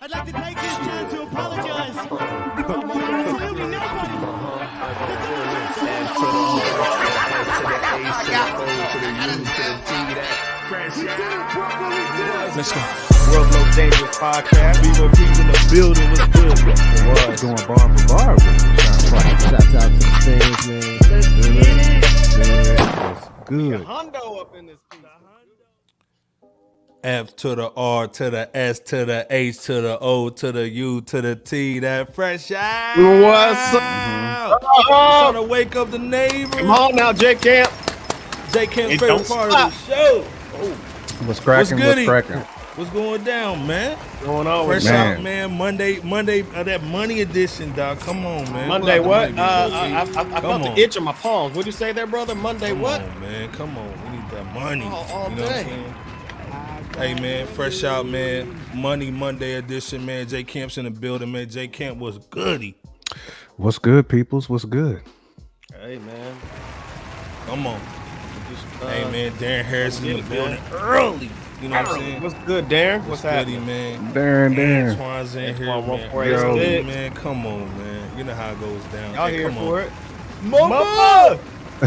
I'd like to take this chance to apologize. Absolutely nobody. Let's go. World No Dangerous Podcast. Vivo P's in the building. What's good? Was going bar for bar. Shouts out to the fans, man. Let's get it. That's good. Hondo up in this piece. F to the R to the S to the H to the O to the U to the T. That fresh out. What's up? Trying to wake up the neighbors. Come on now, J Camp. J Camp's It favorite don't part stop. of the show. What's cracking? What's What's cracking? What's going down, man? Going on Fresh with out, man. Monday, that money edition, dog. Come on, man. Monday what? Pull out the money, I Vivo P. felt the itch on my palms. What'd you say there, brother? Monday Come what? on, man. Come on. We need that money. All you know what I'm day. saying? Hey, man. Fresh out, man. Money Monday edition, man. J Camp's in the building, man. J Camp was goody. What's good, peoples? What's good? Hey man. Come on. Just, Hey, man. Darren Harris in the it, building man. early. You know what I'm saying? What's good, Darren? What's goody, happening? man? Darren. Antoine's in here, Antoine, man. 148 Yo, stick. man, come on, man. You know how it goes down. Y'all Hey, here come for on. it? Mama!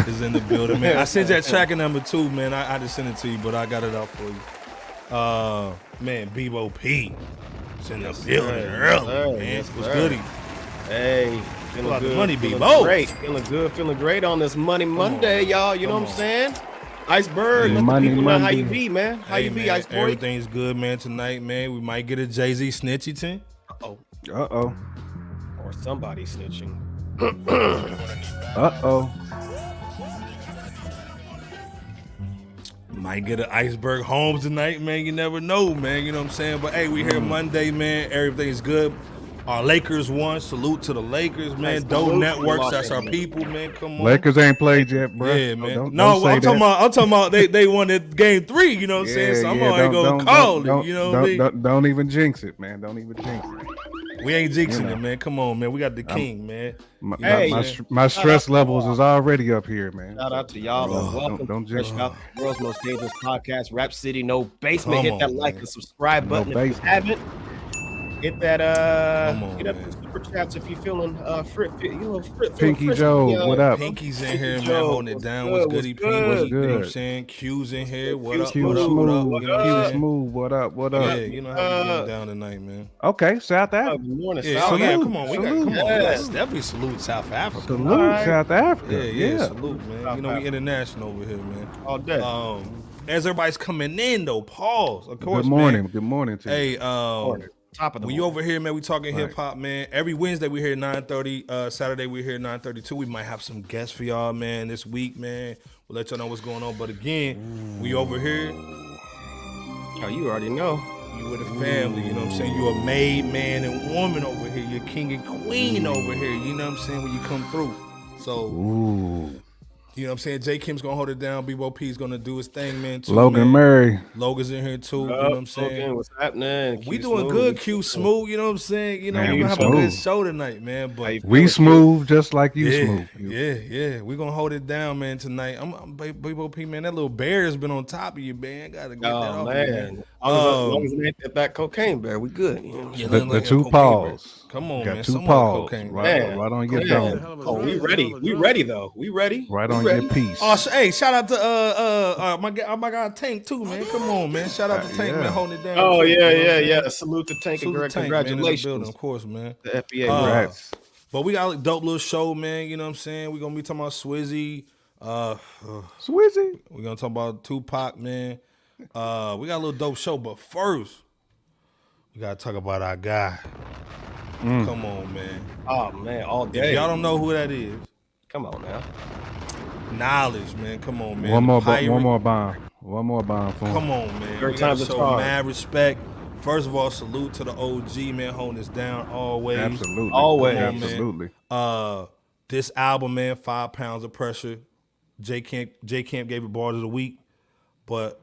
Is in the building, man. I sent that tracking number 2, man. I just sent it to you, but I got it out for you. Man, Vivo P is in the building early, man. Yes, What's sir. goody? Hey, Pull out feeling the good. money, feeling B-Bo. great. Feeling great on this Money Monday, y'all. You know Come what I'm saying? Iceberg, Hey, let Money the people know how you Monday. be, man. How Hey, you be, man, Iceberg? everything's good, man. Tonight, man, we might get a Jay-Z snitchy Oh, Uh-oh. or somebody snitching. Uh-oh. Might get an Iceberg Holmes tonight, man. You never know, man. You know what I'm saying? But hey, we here Monday, man. Everything's good. Our Lakers won. Salute to the Lakers, man. Nice. Doe Salute. Networks, that's our people, man. Come on. Lakers ain't played yet, bro. Yeah, man. Don't No, say I'm talking that. about. they won it game 3. You know what I'm saying? So I'm already gonna call it. You know what I mean? Don't even jinx it, man. Don't even jinx it. We ain't jinxing You know. it, man. Come on, man. We got the king, man. My, You know Hey. what I'm saying? my stress levels is already up here, man. Shout out to y'all. Bro, Welcome don't to Fresh jinx Out the World's Most Dangerous Podcast, Rap City, No Basement. Come Hit that on, like man. and subscribe No button if you basement. haven't. Hit that Come on, hit up man. the super chats if you feeling Pinky Joe, what up? Pinky's in here, man, Joe, holding it what's down. good? What's What's goody, P? good? What's What's You know what I'm good? saying? Q's in here. What Q up? Q What up? smooth, What up? You know what I'm Q saying? smooth, what up? What up? Yeah, you know how we getting down tonight, man. Okay, South Oh, Africa. good morning, Yeah, South so yeah, Salute, come on, we got salute. come on. Yeah. Let's definitely salute South Africa. Salute, All right. South Africa. Yeah, salute, man. South You know we Africa. international over here, man. all day. As everybody's coming in though, pause. Of course, Good morning. man. Good morning to you. Hey, Top of the we morning. over here, man. We talking Right. hip hop, man. Every Wednesday we here at 9:30. Saturday we here at 9:32. We might have some guests for y'all, man. This week, man. We'll let y'all know what's going on. But again, we over here. Oh, you already know. You with a family, you know what I'm saying? You a made man and woman over here. You're king and queen over here. You know what I'm saying? When you come through. So, Ooh. you know what I'm saying? J. Kim's gonna hold it down. Bebo P's gonna do his thing, man. Too, Logan man. Murray. Logan's in here too. You know what I'm saying? Okay, what's happening? We Q doing Smooth. good, Q Smooth. You know what I'm saying? You know, Man, we we gonna have a good smooth. show tonight, man. But Hey, We Q. smooth just like you yeah, smooth. yeah. We gonna hold it down, man, tonight. I'm Bebo P, man. That little bear has been on top of you, man. Gotta get that Oh off, man, man. as long as it ain't that cocaine bear, we good. You know what I'm saying? Yeah, The two paws. Come on, Got man. two Some more paws. cocaine. Right on your Man. dome. Oh, we ready. We ready though. We ready. Right We on ready. your piece. Oh, hey, shout out to my guy Tank too, man. Come on, man. Shout out to Tank, yeah. man, holding it down. Oh too, yeah, you know what yeah, I'm saying? yeah. Salute to Tank Salute and to Tank, man, in the congratulations. building, of course, man. The FBA. Congrats. But we got a dope little show, man. You know what I'm saying? We're gonna be talking about Swizzy. Swizzy. We're gonna talk about Tupac, man. We got a little dope show, but first, we gotta talk about our guy. Come on, man. Oh man, all If day. y'all don't know who that is, Come on now. knowledge, man. Come on, man. One more Pirate. bomb. One more bomb for him. Come on, man. Third We gotta time's a show charm. mad respect. First of all, salute to the OG, man, holding us down always. Absolutely. Always. Come on, man. Absolutely. This album, man, 5 pounds of pressure. J Camp gave it bars of the week, but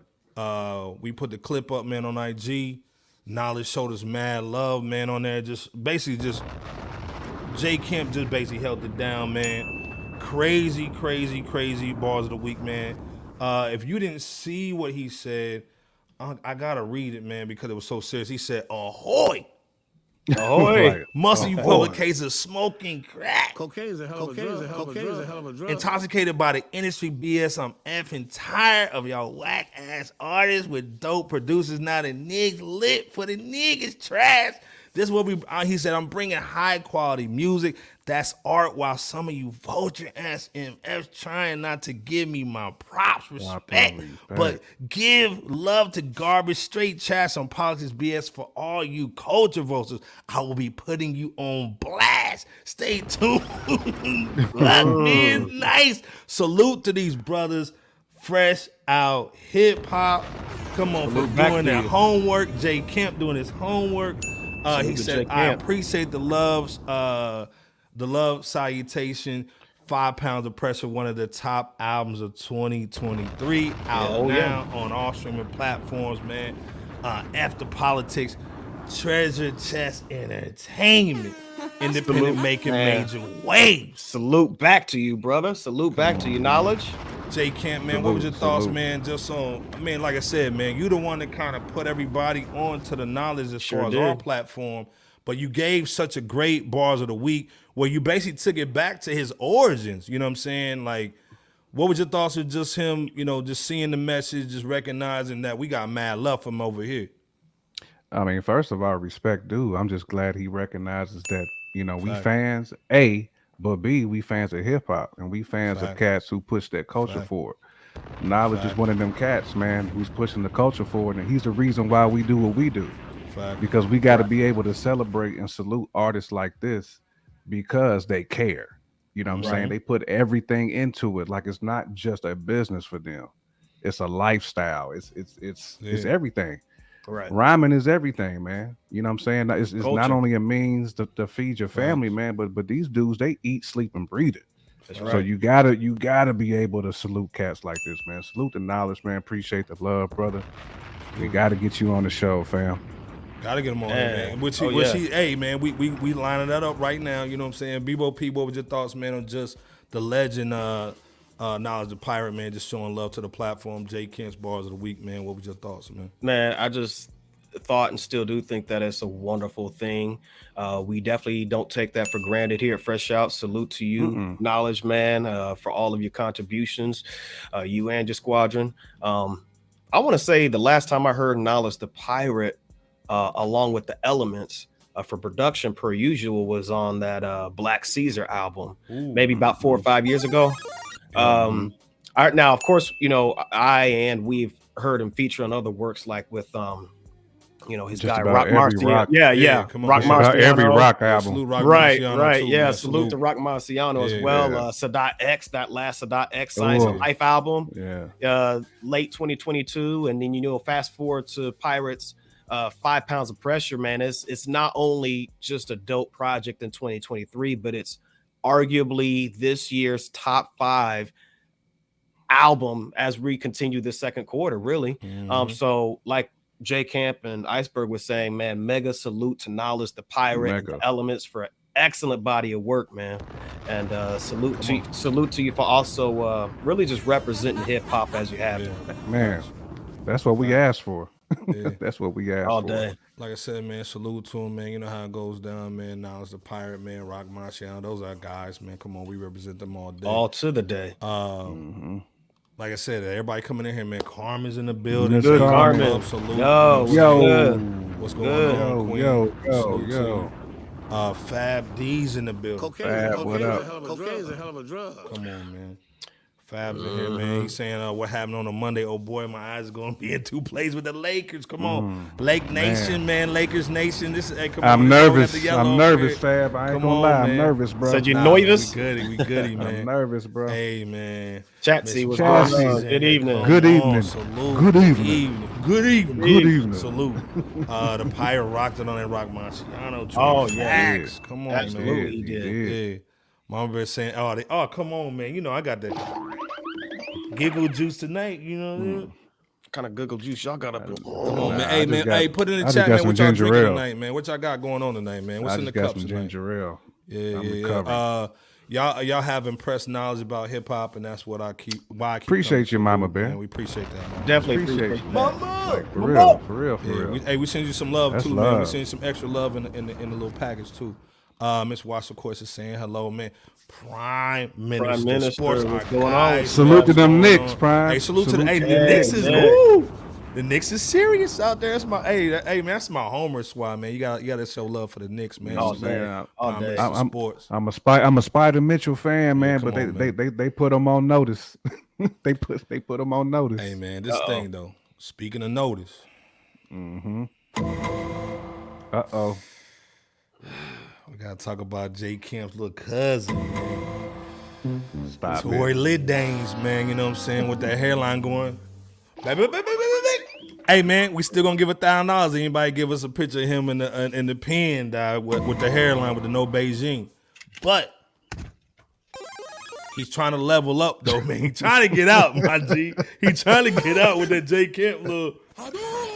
we put the clip up, man, on IG. Knowledge showed us mad love, man, on there. Just J Camp just basically held it down, man. Crazy bars of the week, man. If you didn't see what he said, I gotta read it, man, because it was so serious. He said, "Ahoy!" Ahoy. Muscle, you public case of smoking crack. Cocaine is a hell of a drug. Intoxicated by the industry BS. I'm effing tired of y'all whack ass artists with dope producers. Now the niggas lit for the niggas trash. This is what he said, I'm bringing high quality music. That's art, while some of you vulture ass MFs trying not to give me my props, respect, but give love to garbage, straight trash on politics BS. For all you culture vultures, I will be putting you on blast. Stay tuned. Black men, nice. Salute to these brothers, fresh out hip hop. Come on, for doing their homework. Jay Kemp doing his homework. He said, I appreciate the love salutation. 5 Pounds of Pressure, one of the top albums of 2023. Out now on all streaming platforms, man. After Politics, Treasure Chest Entertainment. Independent making major waves. Salute back to you, brother. Salute back to you, Knowledge. Jay Camp, man, what was your thoughts, man? Just on, I mean, like I said, man, you the one that kind of put everybody onto the knowledge as far as our platform, but you gave such a great bars of the week where you basically took it back to his origins. You know what I'm saying? Like, what was your thoughts of just him, you know, just seeing the message, just recognizing that we got mad love from over here? I mean, first of all, respect due. I'm just glad he recognizes that, you know, we Fact. fans, A, but B, we fans of hip hop, and we fans of cats who push that culture forward. Knowledge is one of them cats, man, who's pushing the culture forward, and he's the reason why we do what we do. Because we got to be able to celebrate and salute artists like this because they care. You know what I'm saying? They put everything into it. Like, it's not just a business for them. It's a lifestyle. It's everything. Right. Rhyming is everything, man. You know what I'm saying? It's not only a means to feed your family, man, but these dudes, they eat, sleep, and breathe it. That's So you gotta be able to salute cats like this, man. Salute the knowledge, man. Appreciate the love, brother. We gotta get you on the show, fam. Gotta get him on here, man. Hey, man, we lining that up right now. You know what I'm saying? Bebo P, what was your thoughts, man, on just the legend, Knowledge the Pirate, man, just showing love to the platform. Jay Kent's bars of the week, man. What was your thoughts, man? Man, I just thought and still do think that it's a wonderful thing. We definitely don't take that for granted here at Fresh Out. Salute to you, Knowledge, man, for all of your contributions, you and your squadron. I want to say the last time I heard Knowledge the Pirate, along with the Elements, for production per usual, was on that Black Caesar album, maybe about 4 or 5 years ago. Now, of course, you know, we've heard him feature on other works, like with you know, his Just guy about Rock every Marciano. rock. Come on, Rock man. Marciano. Every rock album. Salute Rock Right, Marciano too, man. Salute to Rock Marciano as well. Sadat X, that last Sadat X Science of Life album. Late 2022, and then, you know, fast forward to Pirates. 5 Pounds of Pressure, man. It's not only just a dope project in 2023, but it's arguably this year's top 5 album as we continue the second quarter, really. So like J Camp and Iceberg was saying, man, mega salute to Knowledge the Pirate and the Elements for an excellent body of work, man. And salute to you for also really just representing hip hop as you have. Man, that's what we asked for. That's what we asked all for. day. Like I said, man, salute to him, man. You know how it goes down, man. Knowledge the Pirate, man. Rock Marciano, those are our guys, man. Come on, we represent them all day. All to the day. Like I said, everybody coming in here, man. Carmen's in the building. Good Carmen. Salute. Yo. What's going on, Queen? Yo. Fab D's in the building. Cocaine what up? is a hell of a drug. Come on, man. Fab's in here, man. He's saying what happened on a Monday. Oh boy, my eyes are gonna be in 2 plays with the Lakers. Come on, Lake Nation, man. Lakers Nation. This is. Hey, come I'm on, nervous. I'm nervous, Fab. I ain't gonna lie. man. I'm nervous, bro. Said you nervous? We goody, man. I'm nervous, bro. Hey, man. Chatsy was Chatsy. going on. Good evening. Good evening. Salute. Good evening. Good evening. Good evening. Salute. The Pirate rocked it on that Rock Marciano. Oh, yeah. Facts. Come on, Absolutely, man. he did. Yeah. Mama bear saying, come on, man. You know I got that giggle juice tonight. You know. What kind of giggle juice y'all got up? Come on, man. Hey, man. Hey, put it in the chat, man. What y'all drinking tonight, man? What y'all got going on tonight, man? What's in the cups tonight? Ginger ale. Yeah. Y'all have impressed knowledge about hip hop, and that's what I keep. Why I keep appreciate you, Mama Bear. Man, we appreciate that, man. Definitely Appreciate appreciate you. that. Mama, For real. We send you some love That's too, man. We love. send you some extra love in the little package too. Miss Watts, of course, is saying hello, man. Prime Minister Sports. What's going on? Salute to them Knicks, Prime. Hey, salute to the the Knicks is Knicks. woo. The Knicks is serious out there. That's my man. That's my homer squad, man. You got to show love for the Knicks, man. All So, day. man, All Prime day. Minister Sports. I'm a Spider Mitchell fan, man, come but on, man. they put them on notice. they put them on notice. Hey, man, this thing though. Speaking of notice. Uh-oh. We gotta talk about Jay Camp's little cousin, man. Stop Tory it. Lit Danes, man. You know what I'm saying? With that hairline going. Hey, man, we still gonna give $1,000. Anybody give us a picture of him in the pen with the hairline with the no Beijing? But he's trying to level up though, man. He's trying to get out, my G. He's trying to get out with that Jay Camp little.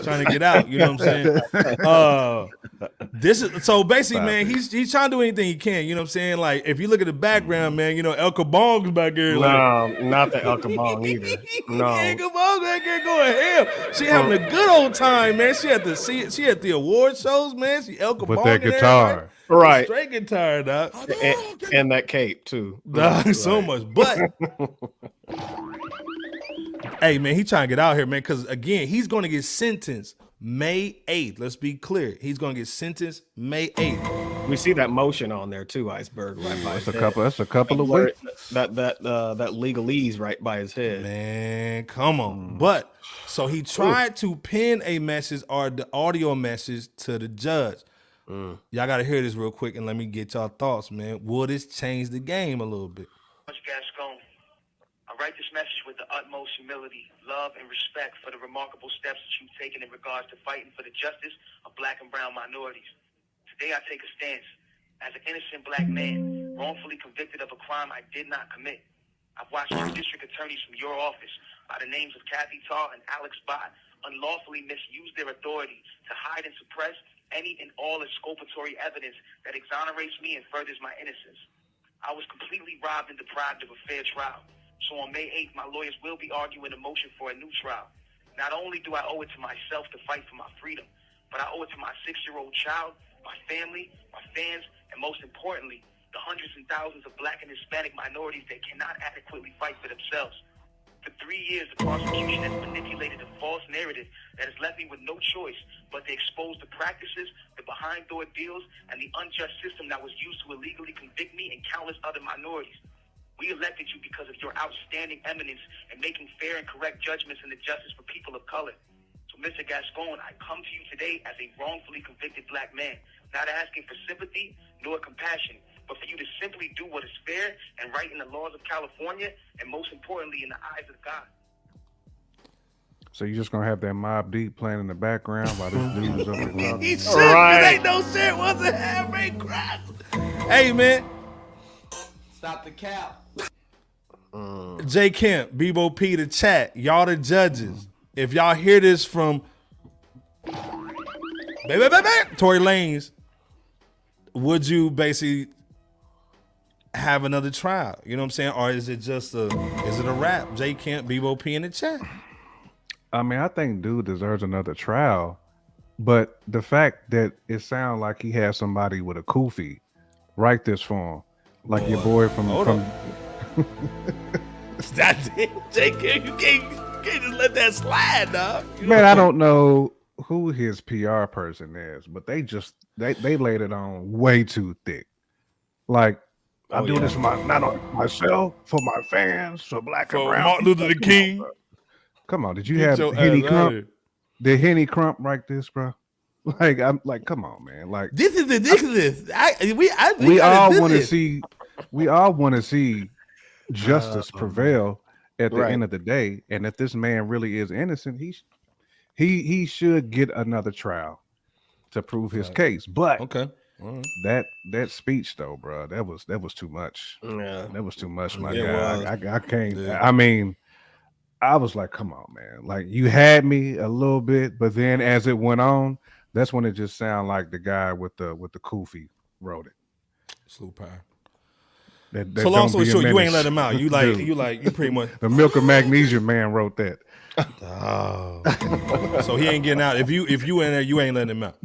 Trying to get out, you know what I'm saying? This is so basically, man. He's trying to do anything he can. You know what I'm saying? Like if you look at the background, man, you know El Kabong's back there. No, not the El Kabong either. No, El Kabong's back there going ham. She having a good old time, man. She at the award shows, man. She El Kabong With that and guitar. right, straight guitar, dog. and that cape too. Dog, so much, but. Hey, man, he trying to get out here, man, because, again, he's going to get sentenced May 8th. Let's be clear. He's going to get sentenced May 8th. We see that motion on there, too, Iceberg, right by his head. That's a couple of weeks. That legalese right by his head. Man, come on. But, so he tried to pin a message or the audio message to the judge. Y'all got to hear this real quick and let me get y'all thoughts, man. Will this change the game a little bit? I write this message with the utmost humility, love, and respect for the remarkable steps that you've taken in regards to fighting for the justice of black and brown minorities. Today I take a stance. As an innocent black man, wrongfully convicted of a crime I did not commit, I've watched two district attorneys from your office by the names of Kathy Tarr and Alex Bott unlawfully misuse their authority to hide and suppress any and all exculpatory evidence that exonerates me and furthers my innocence. I was completely robbed and deprived of a fair trial. So on May 8th, my lawyers will be arguing a motion for a new trial. Not only do I owe it to myself to fight for my freedom, but I owe it to my 6-year-old child, my family, my fans, and most importantly, the hundreds and thousands of black and Hispanic minorities that cannot adequately fight for themselves. For 3 years, the prosecution has manipulated a false narrative that has left me with no choice but to expose the practices, the behind-door deals, and the unjust system that was used to illegally convict me and countless other minorities. We elected you because of your outstanding eminence in making fair and correct judgments in the justice for people of color. So, Mr. Gascon, I come to you today as a wrongfully convicted black man, not asking for sympathy nor compassion, but for you to simply do what is fair and right in the laws of California, and most importantly, in the eyes of God. So you just gonna have that Mobb Deep playing in the background while this dude is up there? He should, right. Ain't no shit was a handmade crack. Hey, man. Stop the cap. J Kemp, Bebo P, the chat, y'all the judges. If y'all hear this from Tory Lanez, would you basically have another trial? You know what I'm saying? Or is it a wrap? J Kemp, Bebo P in the chat. I mean, I think dude deserves another trial, but the fact that it sounds like he has somebody with a kufi write this for him, like your boy from. That's it, J.K. You can't just let that slide, dog. Man, I don't know who his PR person is, but they laid it on way too thick. Like, I do this for not only myself, for my fans, for black and brown. Martin Luther King. Come on, did you have Henny Crump? Did Henny Crump write this, bro? Like, I'm like, come on, man. Like, this is ridiculous. We all want to see justice prevail at the end of the day, and if this man really is innocent, he should get another trial to prove his case. But that speech though, bro, that was too much. Yeah, that was too much, my guy. I can't. Yeah. I mean, I was like, come on, man. Like, you had me a little bit, but then as it went on, that's when it just sounded like the guy with the kufi wrote it. Slew power. So long story short, you ain't let him out. You pretty much the Milk and Magnesia man wrote that. Oh, so he ain't getting out. If you in there, you ain't letting him out.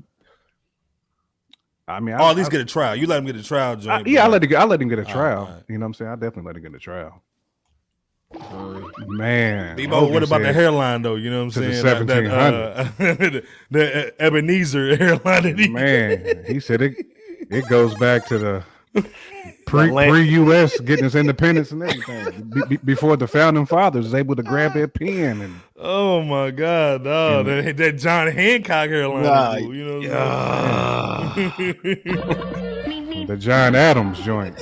I mean, or at least get a trial. You let him get a trial, joint. I let him get a trial. Right. You know what I'm saying? I definitely let him get a trial. Man, Bebo, what about the hairline though? You know what I'm saying? The 1700. The Ebenezer hairline. Man, he said it goes back to the pre-US getting its independence and everything. Before the founding fathers was able to grab their pen and. Oh my God, no, that John Hancock hairline. You know what I'm saying? The John Adams joint.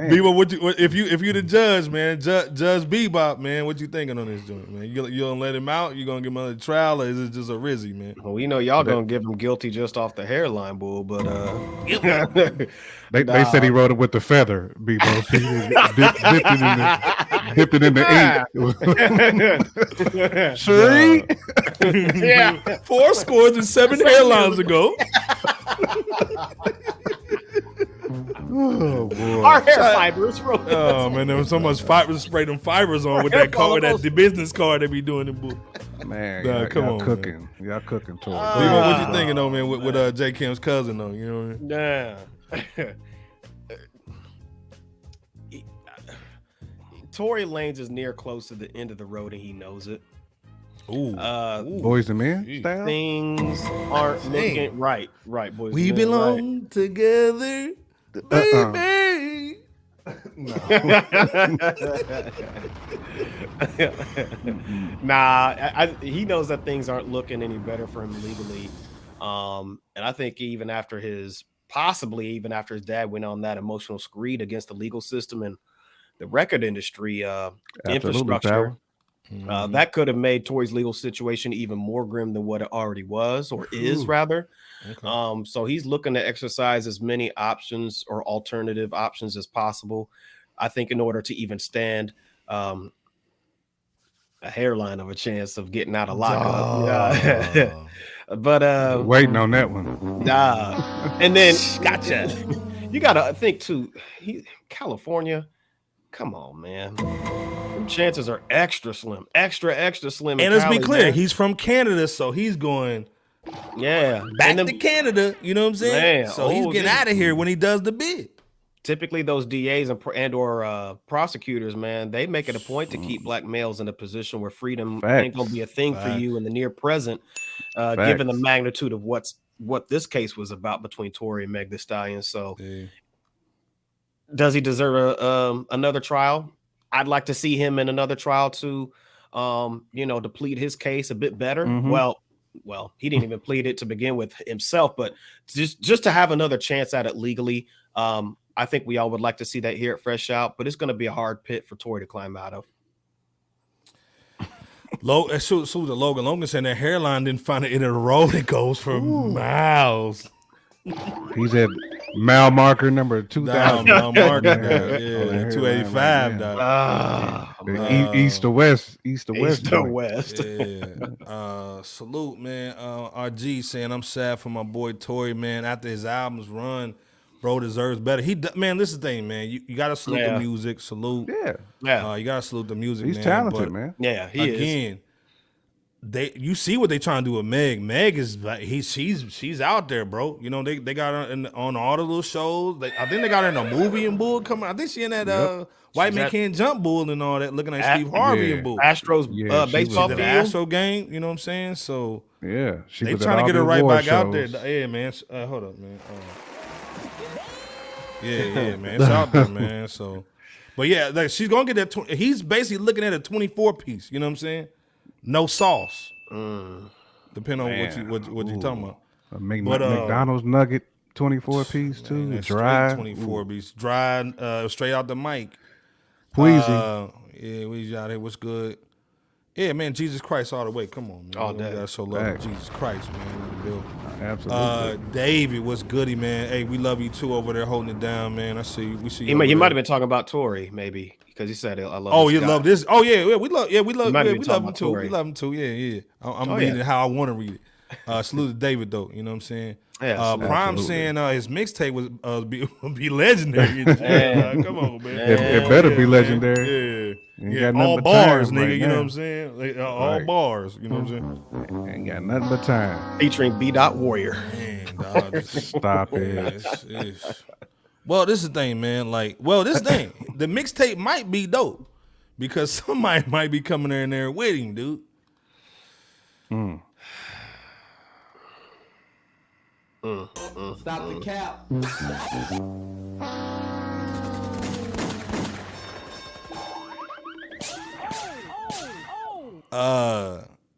Bebop, if you the judge, man, Judge Bebop, man, what you thinking on this joint, man? You gonna let him out? You gonna give him another trial, or is it just a rizzy, man? Well, we know y'all gonna give him guilty just off the hairline, bull, but they said he wrote it with the feather, Bebop. Dipped it in the ink. Sure. Yeah. 4 scores and 7 hairlines ago. Oh boy. Our hair fibers. Oh man, there was so much fibers. Spray them fibers on with that card, the business card they be doing in book. Man, come on, cooking. Man. Y'all cooking, Tory. What you thinking though, man? With J. Kim's cousin though, you know what I mean? Yeah. Tory Lanez is near close to the end of the road and he knows it. Ooh. Boys and men style? Things aren't looking right. Right, boys. We and men, belong together, baby. He knows that things aren't looking any better for him legally. And I think possibly even after his dad went on that emotional screed against the legal system and the record industry infrastructure, that could have made Tory's legal situation even more grim than what it already was or is rather. Okay. So he's looking to exercise as many options or alternative options as possible. I think in order to even stand a hairline of a chance of getting out of lockup. But waiting on that one. And then gotcha. You gotta think too. California. Come on, man. Chances are extra slim. And let's be clear, he's from Canada, so he's going back to Canada. You know what I'm saying? Man, so he's getting out of here when he does the bid. Typically, those DAs and or prosecutors, man, they make it a point to keep black males in a position where freedom ain't gonna be a thing for you in the near present, given the magnitude of what this case was about between Tory and Meg Thee Stallion. So. Does he deserve another trial? I'd like to see him in another trial to, to plead his case a bit better. Mm-hmm. Well, he didn't even plead it to begin with himself, but just to have another chance at it legally. I think we all would like to see that here at Fresh Out, but it's going to be a hard pit for Tory to climb out of. Logan said that hairline didn't find it in a row that goes for miles. He's at mile marker number 2,000. Mile marker, 285. East to west. Yeah. Salute, man. RG saying I'm sad for my boy Tory, man. After his album's run, bro deserves better. Man, this is the thing, man. You gotta salute the music. Salute. Yeah. You gotta salute the music. He's talented, man. Yeah, he is. You see what they trying to do with Meg. Meg is like she's out there, bro. You know they got her on all the little shows. I think they got her in a movie and bull coming. I think she in that White Man Can't Jump bull and all that. Looking like Steve Harvey and bull. Astros baseball field. Astro game. You know what I'm saying? So they trying to get her right back out there. Yeah, man. Hold up, man. Yeah, man. It's out there, man. So, but yeah, like she's gonna get that. He's basically looking at a 24 piece. You know what I'm saying? No sauce. Depending on what you talking about. McDonald's nugget 24 piece too. Man, dry 24 piece. Dry straight out the mic. Wheezy. Wheezy out here. What's good? Yeah, man, Jesus Christ all the way. Come on, man. All day. Gotta show love to Jesus Christ, man. Absolutely. David, what's goody, man? Hey, we love you too over there holding it down, man. I see you. We see you. You might have been talking about Tory, maybe, because he said I love. Oh, you love this? Oh, yeah, we love him too. Tory. We love him too. Yeah. I'm reading it how I want to read it. Salute to David though. You know what I'm saying? Yeah, Prime saying his mixtape was be legendary. Come on, man. It better be legendary. Yeah, all bars, nigga. You know what I'm saying? Like, all bars. You know what I'm saying? Ain't got nothing but time. Featuring B. Warrior. Man, dog, stop it. Well, this is the thing, man. Like, the mixtape might be dope because somebody might be coming in there with him, dude. Stop the cap.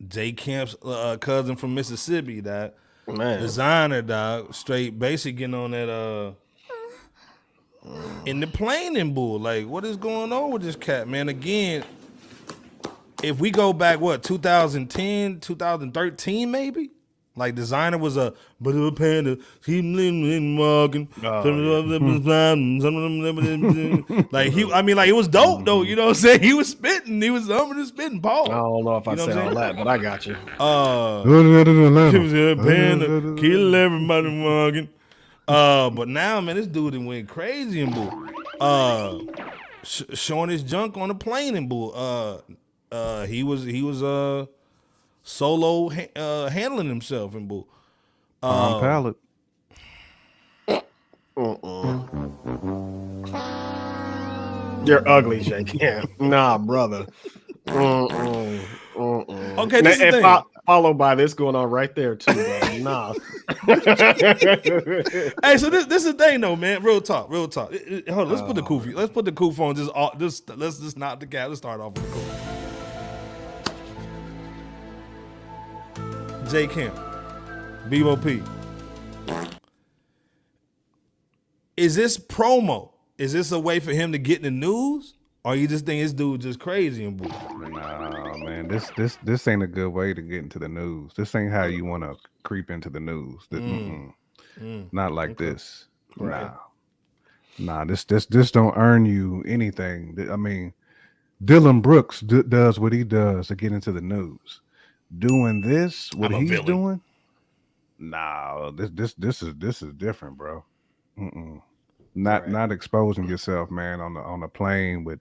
J Camp's cousin from Mississippi, dog. Man. Desiigner, dog. Straight basic getting on that in the planning bull. Like, what is going on with this cat, man? Again, if we go back, 2010, 2013, maybe? Like, Desiigner was a panda, keep living walking. Like, it was dope though. You know what I'm saying? He was spitting. He was humming and spitting. Paul. I don't know if I said all that, but I got you. He was a panda, kill everybody walking. But now, man, this dude done went crazy and bull. Showing his junk on the plane and bull. He was solo handling himself and bull. Palette. You're ugly, Jake. Yeah. Nah, brother. Okay, this is the thing. Followed by this going on right there too, bro. Nah. Hey, so this is the thing though, man. Real talk. Hold on, let's put the kufi. Let's put the kufi on. Let's just knock the cat. Let's start off with the kufi. J Camp, Bebo P. Is this promo? Is this a way for him to get in the news? Or you just think this dude just crazy and boo? Nah, man, this ain't a good way to get into the news. This ain't how you want to creep into the news. Not like this. Right. Nah, this don't earn you anything. I mean, Dylan Brooks does what he does to get into the news. Doing this, what he's doing? Nah, this is different, bro. Not exposing yourself, man, on the plane with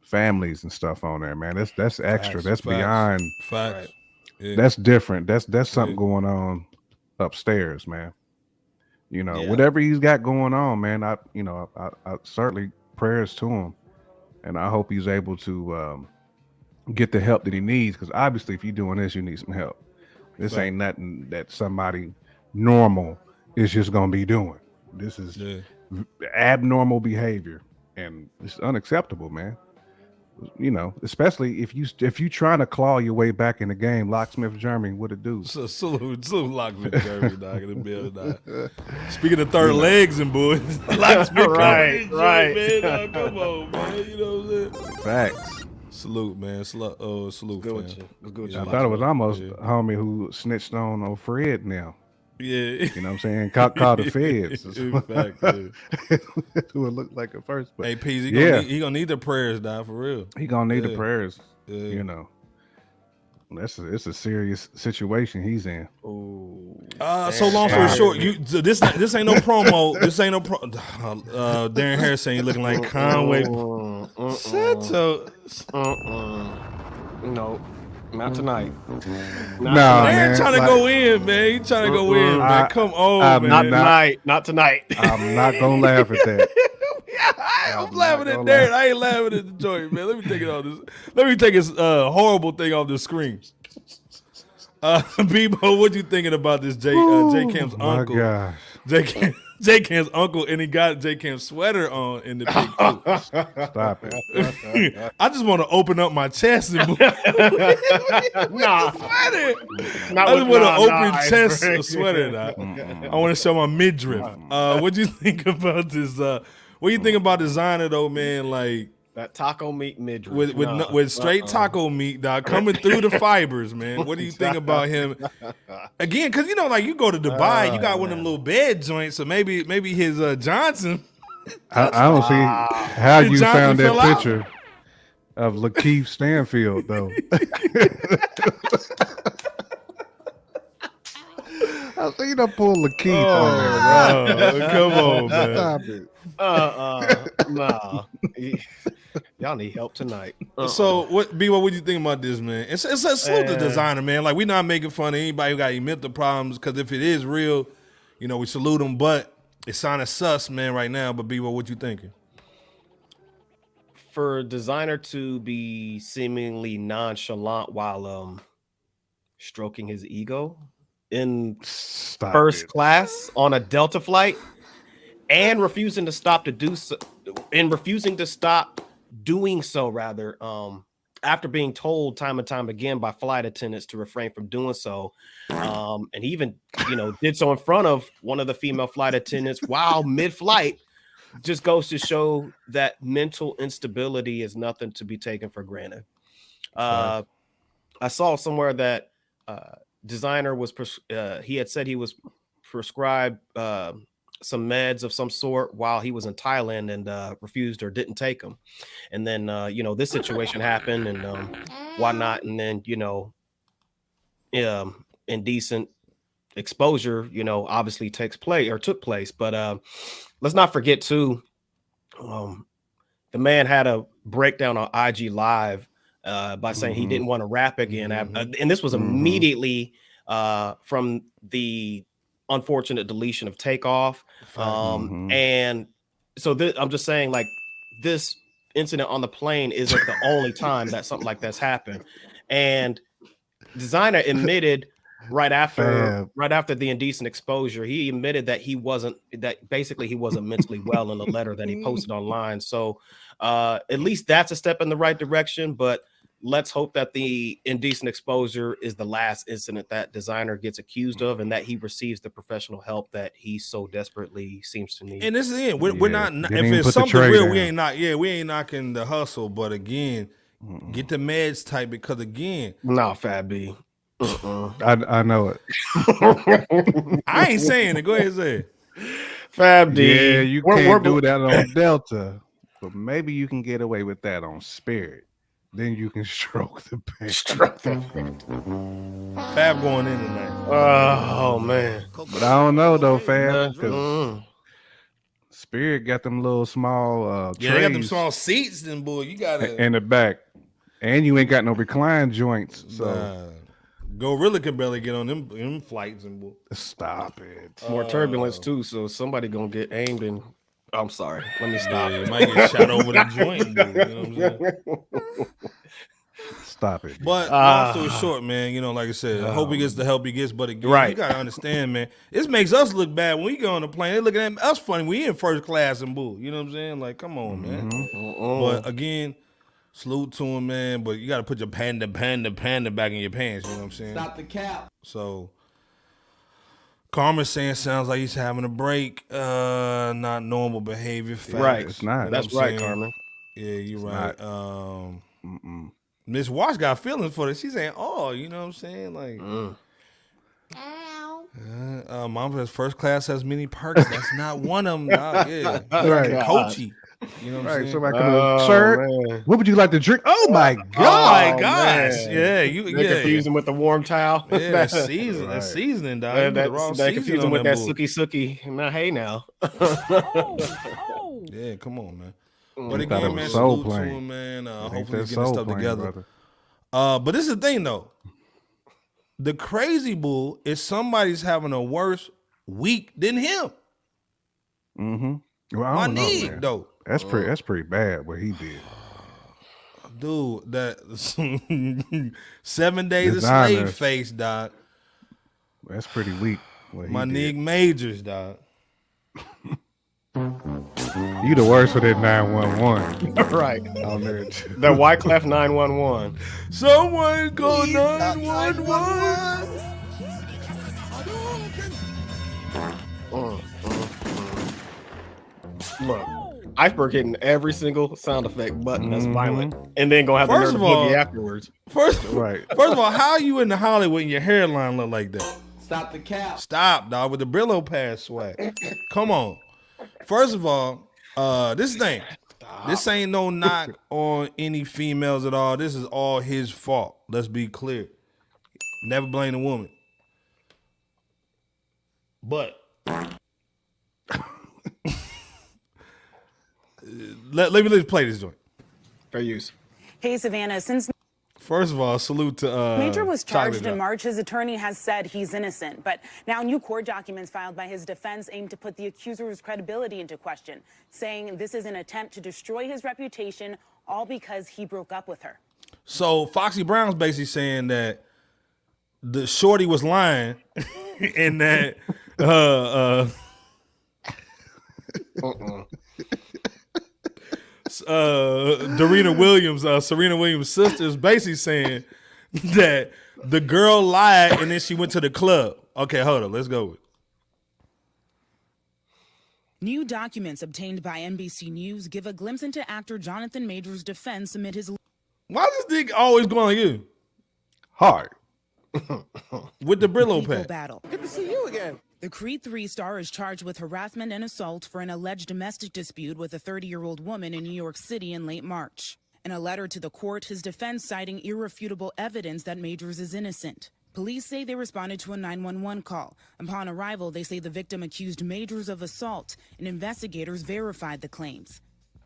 families and stuff on there, man. That's extra. That's beyond. Facts. Yeah. That's different. That's something going on upstairs, man. You know, whatever he's got going on, man. I certainly prayers to him, and I hope he's able to get the help that he needs. Because obviously, if you're doing this, you need some help. This ain't nothing that somebody normal is just gonna be doing. This is abnormal behavior, and it's unacceptable, man. You know, especially if you trying to claw your way back in the game. Locksmith Jeremy, what it do? So salute Locksmith Jeremy, dog, in the building. Speaking of third legs and boys, Locksmith, right. Man, dog, come on, man. You know what I'm saying? Facts. Salute, man. Salute, good with you. I thought it was almost a homie who snitched on old Fred now. Yeah. You know what I'm saying? Called the feds. In fact, That's who it looked like at first. But hey, Pease, he gonna need the prayers, dog, for real. He gonna need the prayers. You know. It's a serious situation he's in. So long story short, this ain't no promo. This ain't no Darren Harris saying looking like Conway. No. Not tonight. Man, trying to go in, man. He trying to go in, man. Come on, man. Not tonight. I'm not gonna laugh at that. I'm laughing at Darren. I ain't laughing at the joint, man. Let me take it off this. Let me take this horrible thing off the screen. Bebo, what you thinking about this J Camp's uncle? Gosh. J Camp's uncle, and he got J Camp's sweater on in the big coat. Stop it. I just want to open up my chest and Nah. sweater. I just want to open chest a sweater. I want to show my midriff. What do you think about this? What do you think about Desiigner though, man? Like that taco meat midriff with straight taco meat, dog, coming through the fibers, man. What do you think about him? Again, because you know, like you go to Dubai, you got one of them little bed joints, so maybe his Johnson. I don't see how you found that picture of Lakeith Stanfield though. You done pulled the Keith on there. No, come on, man. Stop it. Nah. Y'all need help tonight. So what would you think about this, man? It's a salute to Desiigner, man. Like, we're not making fun of anybody who got any mental problems, because if it is real, you know, we salute them, but it's sounding sus, man, right now. But B, what you thinking? For Desiigner to be seemingly nonchalant while stroking his ego in first class on a Delta flight and refusing to stop doing so rather after being told time and time again by flight attendants to refrain from doing so, and he even did so in front of one of the female flight attendants while mid-flight, just goes to show that mental instability is nothing to be taken for granted. I saw somewhere that Desiigner was he had said he was prescribed some meds of some sort while he was in Thailand and refused or didn't take them. And then this situation happened and whatnot, and then indecent exposure obviously took place. But let's not forget too, the man had a breakdown on IG Live by saying he didn't want to rap again. And this was immediately from the unfortunate deletion of Takeoff. And so I'm just saying, like, this incident on the plane isn't the only time that something like that's happened. And Desiigner admitted right after the indecent exposure, he admitted that he wasn't mentally well in the letter that he posted online. So at least that's a step in the right direction, but let's hope that the indecent exposure is the last incident that Desiigner gets accused of, and that he receives the professional help that he so desperately seems to need. And this is it. We're not. If it's something real, we ain't knocking the hustle. But again, get the meds tight, because again, Fat B. I know it. I ain't saying it. Go ahead and say it. Fab D. Yeah, you can't do that on Delta, but maybe you can get away with that on Spirit. Then you can stroke the pain. Fab going in tonight. Oh man. But I don't know though, Fab, because Spirit got them little small they got them small seats, then boy, you gotta in the back. And you ain't got no recline joints. So Gorilla can barely get on them flights and boy. Stop it. More turbulence too, so somebody gonna get aimed and I'm sorry. Let me stop. You might get shot over the joint, dude. You know what I'm saying? Stop it. But long story short, man, like I said, I hope he gets the help he gets. But again, you gotta understand, man, this makes us look bad when we go on the plane. They're looking at us funny. We in first class and bull. You know what I'm saying? Like, come on, man. But again, salute to him, man. But you gotta put your panda back in your pants. You know what I'm saying? Stop the cap. So Karma's saying sounds like he's having a break. Not normal behavior. Facts. Right. It's not. That's right, Karma. Yeah, you're right. Miss Wash got feelings for this. She's saying, "Oh, you know what I'm saying?" Like, Mom says first class has many perks. That's not one of them. Dog. Yeah, Right. Coachy. You know what I'm saying? Somebody come in, sir, what would you like to drink? Oh my God! Oh my gosh! Man. Yeah, They confuse him with the warm towel. Yeah, that's season. That's seasoning, dog. They confuse him with that suki. Now, hey, now. Yeah, come on, man. But again, man, salute to him, man. Hopefully he's getting stuff together. But this is the thing, though. The crazy bull is somebody's having a worse week than him. Well, I don't know, man. Though. That's pretty bad what he did. Dude, that 7 days of slave face, dog. That's pretty weak. My Nick Majors, dog. You the worst for that 911. Right. On there. The Wyclef 911. Someone call 911. Look, Iceberg hitting every single sound effect button that's violent, and then gonna have the nerve to boogie afterwards. First of all, how are you in the Hollywood and your hairline look like that? Stop the cap. Stop, dog, with the Brillo pass swag. Come on. First of all, this thing, this ain't no knock on any females at all. This is all his fault. Let's be clear. Never blame the woman. But let me play this joint. Fair use. Hey, Savannah, since First of all, salute to Major was charged Chocolate in March, his attorney has said he's innocent. But now new court documents filed by his defense aim to put the accuser's credibility into question, saying this is an attempt to destroy his reputation, all because he broke up with her. So Foxy Brown's basically saying that the shorty was lying and that Serena Williams' sister is basically saying that the girl lied and then she went to the club. Okay, hold on, let's go. New documents obtained by NBC News give a glimpse into actor Jonathan Majors' defense amid his... Why is this nigga always going like you? Hard. With the Brillo legal pad. battle. Good to see you again. The Creed 3 star is charged with harassment and assault for an alleged domestic dispute with a 30-year-old woman in New York City in late March. In a letter to the court, his defense citing irrefutable evidence that Majors is innocent. Police say they responded to a 911 call. Upon arrival, they say the victim accused Majors of assault, and investigators verified the claims.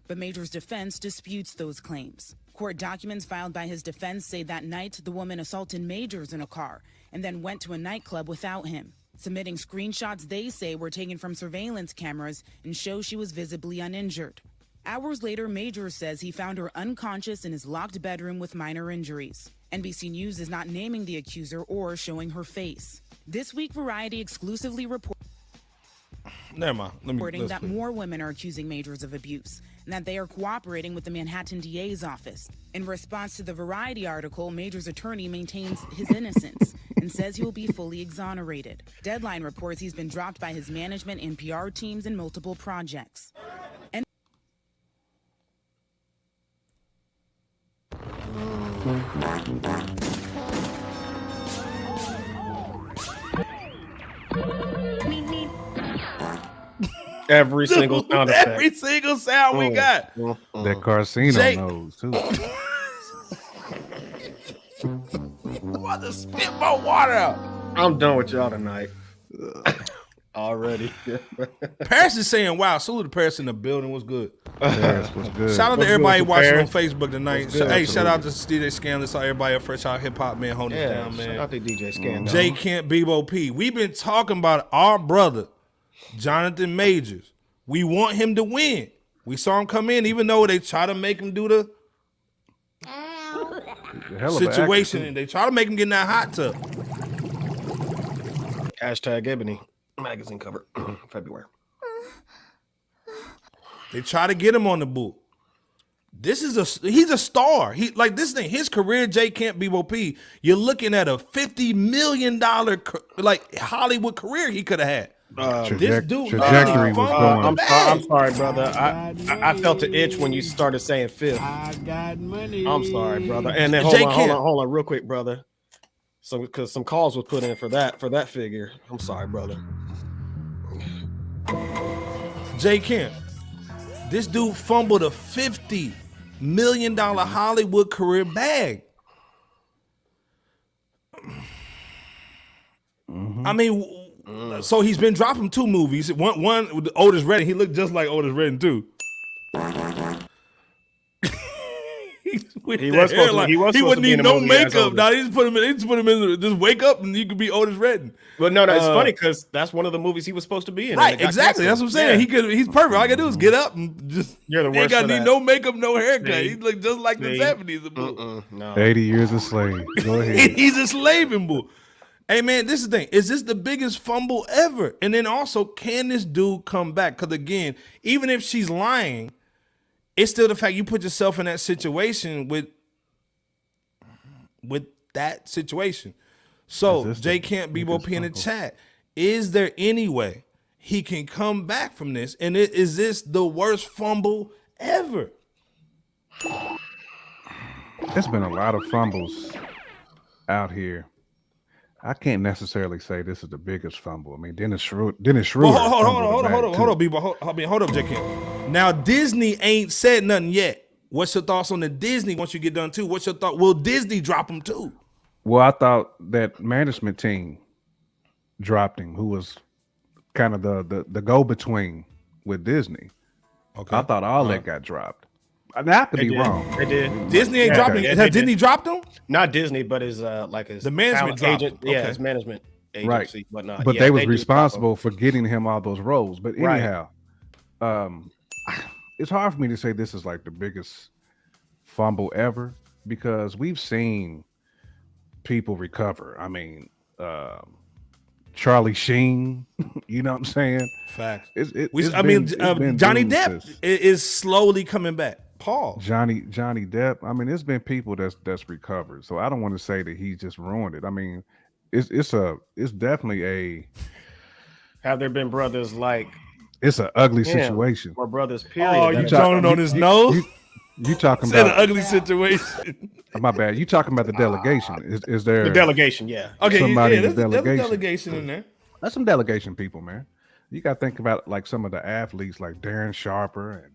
But Majors' defense disputes those claims. Court documents filed by his defense say that night the woman assaulted Majors in a car and then went to a nightclub without him, submitting screenshots they say were taken from surveillance cameras and show she was visibly uninjured. Hours later, Majors says he found her unconscious in his locked bedroom with minor injuries. NBC News is not naming the accuser or showing her face. This week, Variety exclusively reporting that more women are accusing Majors of abuse and that they are cooperating with the Manhattan DA's office. In response to the Variety article, Majors' attorney maintains his innocence and says he will be fully exonerated. Deadline reports he's been dropped by his management and PR teams in multiple projects. Every single sound effect. Every single sound we got. That Carcino knows too. I'm about to spit my water out. I'm done with y'all tonight. Already. Paris is saying, wow, salute to Paris in the building. What's good? Paris was good. Shout out to What's everybody good, watching Paris? on Facebook tonight. Hey, shout out to DJ Scandalous, everybody at Fresh Out Hip Hop, man, holding it down, man. Shout out to DJ Scandal. J Camp Bebo P. We've been talking about our brother, Jonathan Majors. We want him to win. We saw him come in, even though they try to make him do the situation, and they try to make him get in that hot tub. Hashtag Ebony magazine cover February. They try to get him on the boot. He's a star. He like this thing. His career, J Camp Bebo P. You're looking at a $50 million like Hollywood career he could have had. This dude, trajectory was going. I'm sorry, brother. I felt the itch when you started saying fifth. I got money. I'm sorry, brother. And then hold on, real quick, brother. So because some calls was put in for that figure. I'm sorry, brother. J Camp, this dude fumbled a $50 million Hollywood career bag. Mm-hmm. I mean, so he's been dropping 2 movies. One with Otis Redding. He looked just like Otis Redding too. He wouldn't need no makeup. Now he just put him in. Just wake up and you could be Otis Redding. But no, it's funny because that's one of the movies he was supposed to be in. Right, exactly. That's what I'm saying. Yeah. He's perfect. All I gotta do is get up and just. You're the worst. Ain't gotta need no makeup, no haircut. He look just like the 70s. No. 80 years a slave. Go ahead. He's a slave in boo. Hey man, this is the thing. Is this the biggest fumble ever? And then also, can this dude come back? Because again, even if she's lying, it's still the fact you put yourself in that situation with that situation. So J Camp Bebo P in the chat. Is there any way he can come back from this? And is this the worst fumble ever? There's been a lot of fumbles out here. I can't necessarily say this is the biggest fumble. I mean, Dennis Schroeder. Hold on, Bebo. Hold up, J Camp. Now Disney ain't said nothing yet. What's your thoughts on the Disney once you get done too? What's your thought? Will Disney drop him too? Well, I thought that management team dropped him, who was kind of the go between with Disney. Okay. I thought all that got dropped. I could be wrong. They did. Disney ain't dropping. Okay. Has Disney dropped them? Not Disney, but his the management agent. Okay. Yeah, his management agency, whatnot. But yeah, they was responsible for getting him all those roles. But Right. anyhow, it's hard for me to say this is like the biggest fumble ever because we've seen people recover. I mean, Charlie Sheen, you know what I'm saying? Facts. Johnny Depp is slowly coming back. Paul. Johnny Depp. I mean, there's been people that's recovered. So I don't want to say that he just ruined it. I mean, it's definitely a. Have there been brothers like? It's an ugly situation. Or brothers, period. Oh, you droning on his nose? You talking about an ugly situation? My bad. You talking about the delegation? Is there the delegation? Yeah. Okay. Somebody There's a delegation. delegation in there. That's some delegation people, man. You got to think about like some of the athletes, like Darren Sharper and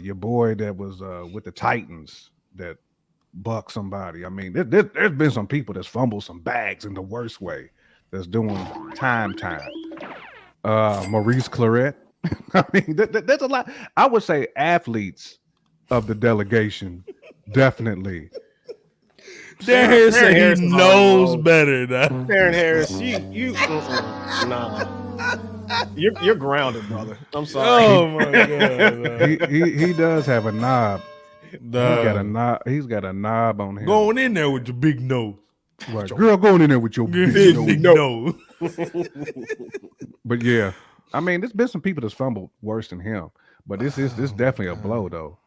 your boy that was with the Titans that bucked somebody. I mean, there's been some people that's fumbled some bags in the worst way. That's doing time. Maurice Claret. I mean, there's a lot. I would say athletes of the delegation definitely. Darren Harris said he knows better now. Darren Harris, you nah. You're grounded, brother. I'm sorry. Oh my god. He does have a knob. He's got a knob on him. Going in there with your big nose. Right. Girl, going in there with your big nose. But yeah, I mean, there's been some people that's fumbled worse than him. But this definitely a blow though.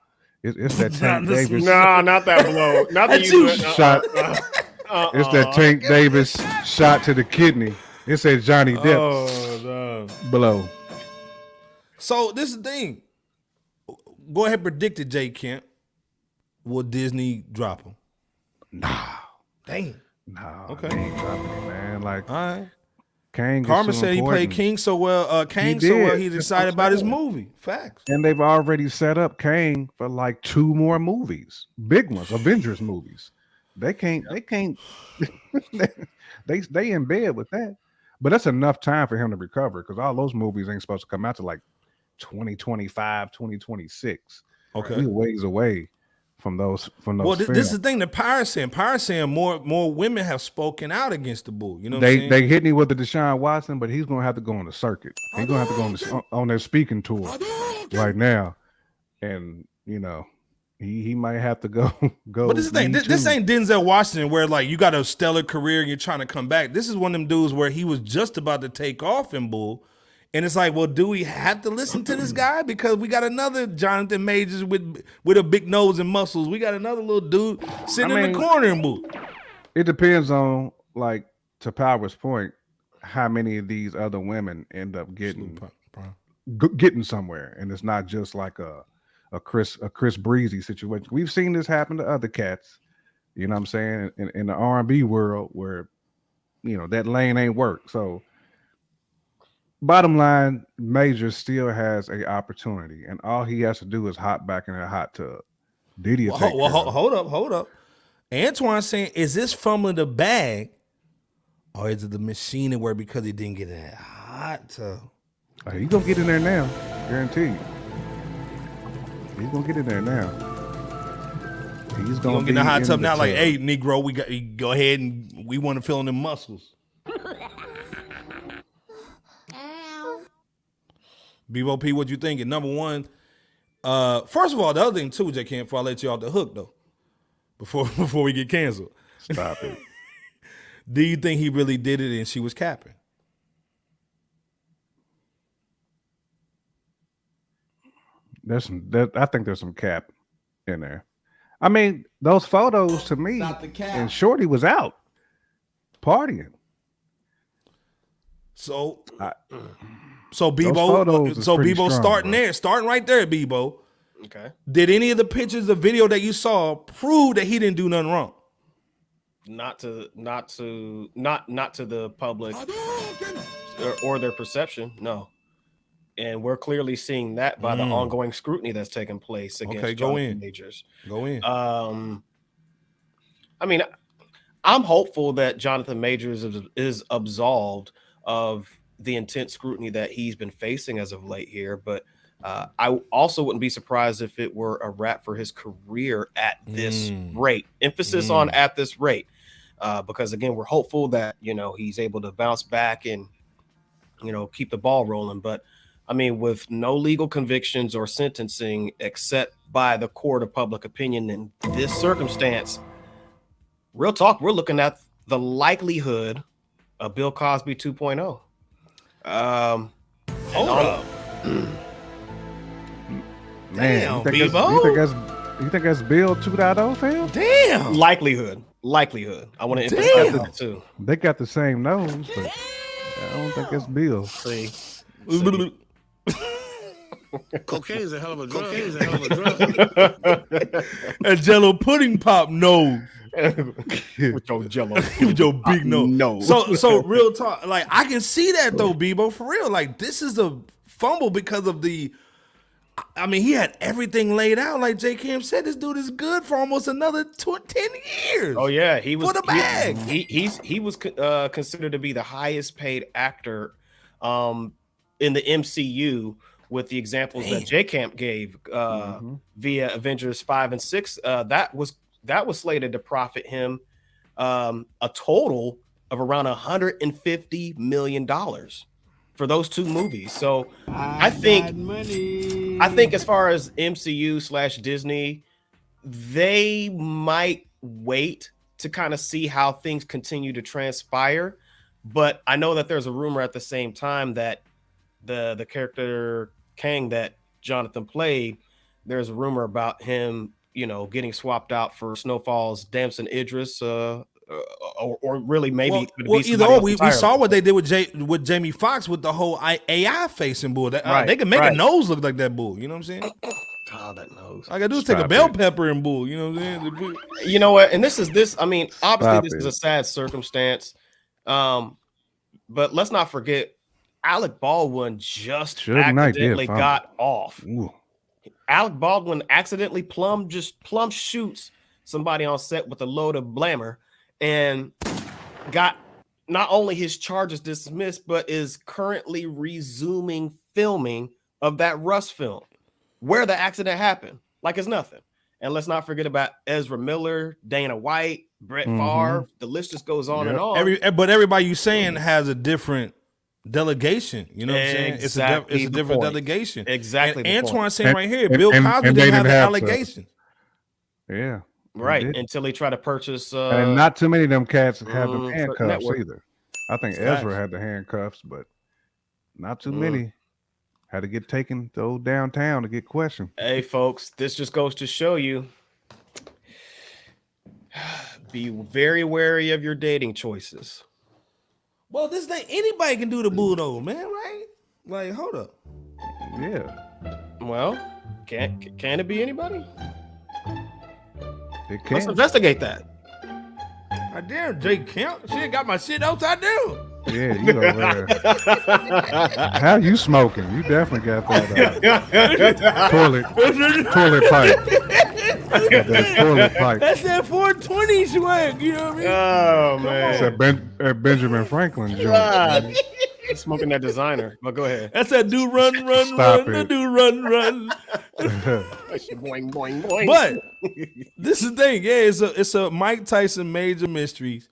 It's that Tank Davis. No, not that blow. Not that you shot. It's that Tank Davis shot to the kidney. It says Johnny Depp below. So this is the thing. Go ahead, predict it, J. Kemp. Will Disney drop him? Nah. Dang. Nah. Okay. They ain't dropping him, man. Like, all right. Kang. Carmen said he played King so well. He's excited about his movie. Facts. And they've already set up Kang for like 2 more movies, big ones, Avengers movies. They can't. they in bed with that. But that's enough time for him to recover because all those movies ain't supposed to come out to like 2025, 2026. Okay, we're ways away from those. Well, this is the thing that Pras saying more women have spoken out against the bull. You know, they hit me with the Deshaun Watson, but he's gonna have to go on the circuit. He's gonna have to go on their speaking tour right now, and you know he might have to go. But this is the thing. This ain't Denzel Washington where like you got a stellar career and you're trying to come back. This is one of them dudes where he was just about to take off in bull. And it's like, well, do we have to listen to this guy? Because we got another Jonathan Majors with a big nose and muscles. We got another little dude sitting in the corner in boo. It depends on, like, to Power's point, how many of these other women end up getting somewhere. And it's not just like a Chris Breezy situation. We've seen this happen to other cats, you know what I'm saying, in the R&B world where, you know, that lane ain't work. So, bottom line, Major still has an opportunity, and all he has to do is hop back in that hot tub. Diddy hold up. Antoine saying, is this fumbling the bag, or is it the machine where because he didn't get in that hot tub? He's gonna get in there now, guaranteed. He's gonna get in there now. He's gonna get in the hot tub now. Like, hey, Negro, we got go ahead and we want to fill in them muscles. Bebo P, what you thinking? Number one, first of all, the other thing too, J. Kemp, before I let you off the hook though, before we get canceled. Stop it. Do you think he really did it and she was capping? I think there's some cap in there. I mean, those photos to me, and Shorty was out partying. So Bebo starting right there, Bebo. Okay. Did any of the pictures, the video that you saw prove that he didn't do nothing wrong? Not to the public or their perception, no. And we're clearly seeing that by the ongoing scrutiny that's taking place against Jonathan Majors. Go in. I mean, I'm hopeful that Jonathan Majors is absolved of the intense scrutiny that he's been facing as of late here, but I also wouldn't be surprised if it were a wrap for his career at this rate. Emphasis on at this rate, because again, we're hopeful that he's able to bounce back and keep the ball rolling. But I mean, with no legal convictions or sentencing except by the court of public opinion in this circumstance, real talk, we're looking at the likelihood of Bill Cosby 2.0. Hold up. Man, Damn, you think that's Bill 2.0, fam? Damn. Likelihood. I want to emphasize that too. They got the same nose, but I don't think it's Bill. See. Cocaine is a hell of a drug. A Jello pudding pop nose. With your Jello. With your big nose. No. So real talk. Like, I can see that though, Bebo, for real. Like, this is a fumble because of he had everything laid out. Like J. Cam said, this dude is good for almost another 10 years. Oh yeah, he was for the bag. He was considered to be the highest paid actor in the MCU, with the examples that J. Camp gave via Avengers 5 and 6. That was slated to profit him a total of around $150 million for those two movies. So I think as far as MCU / Disney, they might wait to kind of see how things continue to transpire. But I know that there's a rumor at the same time that the character Kang that Jonathan played, there's a rumor about him, getting swapped out for Snowfall's Damson Idris, or really maybe. Either or. We saw what they did with Jamie Foxx with the whole AI facing bull. They can make a nose look like that bull. You know what I'm saying? God, that nose. All I gotta do is take a bell pepper and bull. You know what I'm saying? You know what? And this. I mean, obviously, this is a sad circumstance. But let's not forget, Alec Baldwin just accidentally got off. Ooh. Alec Baldwin accidentally plumb shoots somebody on set with a load of blammer and got not only his charges dismissed, but is currently resuming filming of that Rust film where the accident happened. Like it's nothing. And let's not forget about Ezra Miller, Dana White, Brett Favre. The list just goes on and on. But everybody you saying has a different delegation. You know what I'm saying? It's a different delegation. Exactly. And Antoine saying right here, Bill Cosby didn't have the allegations. Yeah. Right. Until he tried to purchase. And not too many of them cats have the handcuffs either. I think Ezra had the handcuffs, but not too many. Had to get taken to downtown to get questioned. Hey, folks, this just goes to show you, be very wary of your dating choices. Well, this thing, anybody can do the bull though, man, right? Like, hold up. Yeah. Well, can it be anybody? It can. Let's investigate that. I damn Jake Kemp. Shit, got my shit outside down. Yeah, you over there. How you smoking? You definitely got that toilet pipe. That toilet pipe. That's that 420 swag. You know what I mean? Oh man, that's Benjamin Franklin joint. Smoking that Desiigner. But go ahead. That's that do run. The do run. Boing, boing, boing. But this is the thing. Yeah, it's a Mike Tyson Major Mysteries.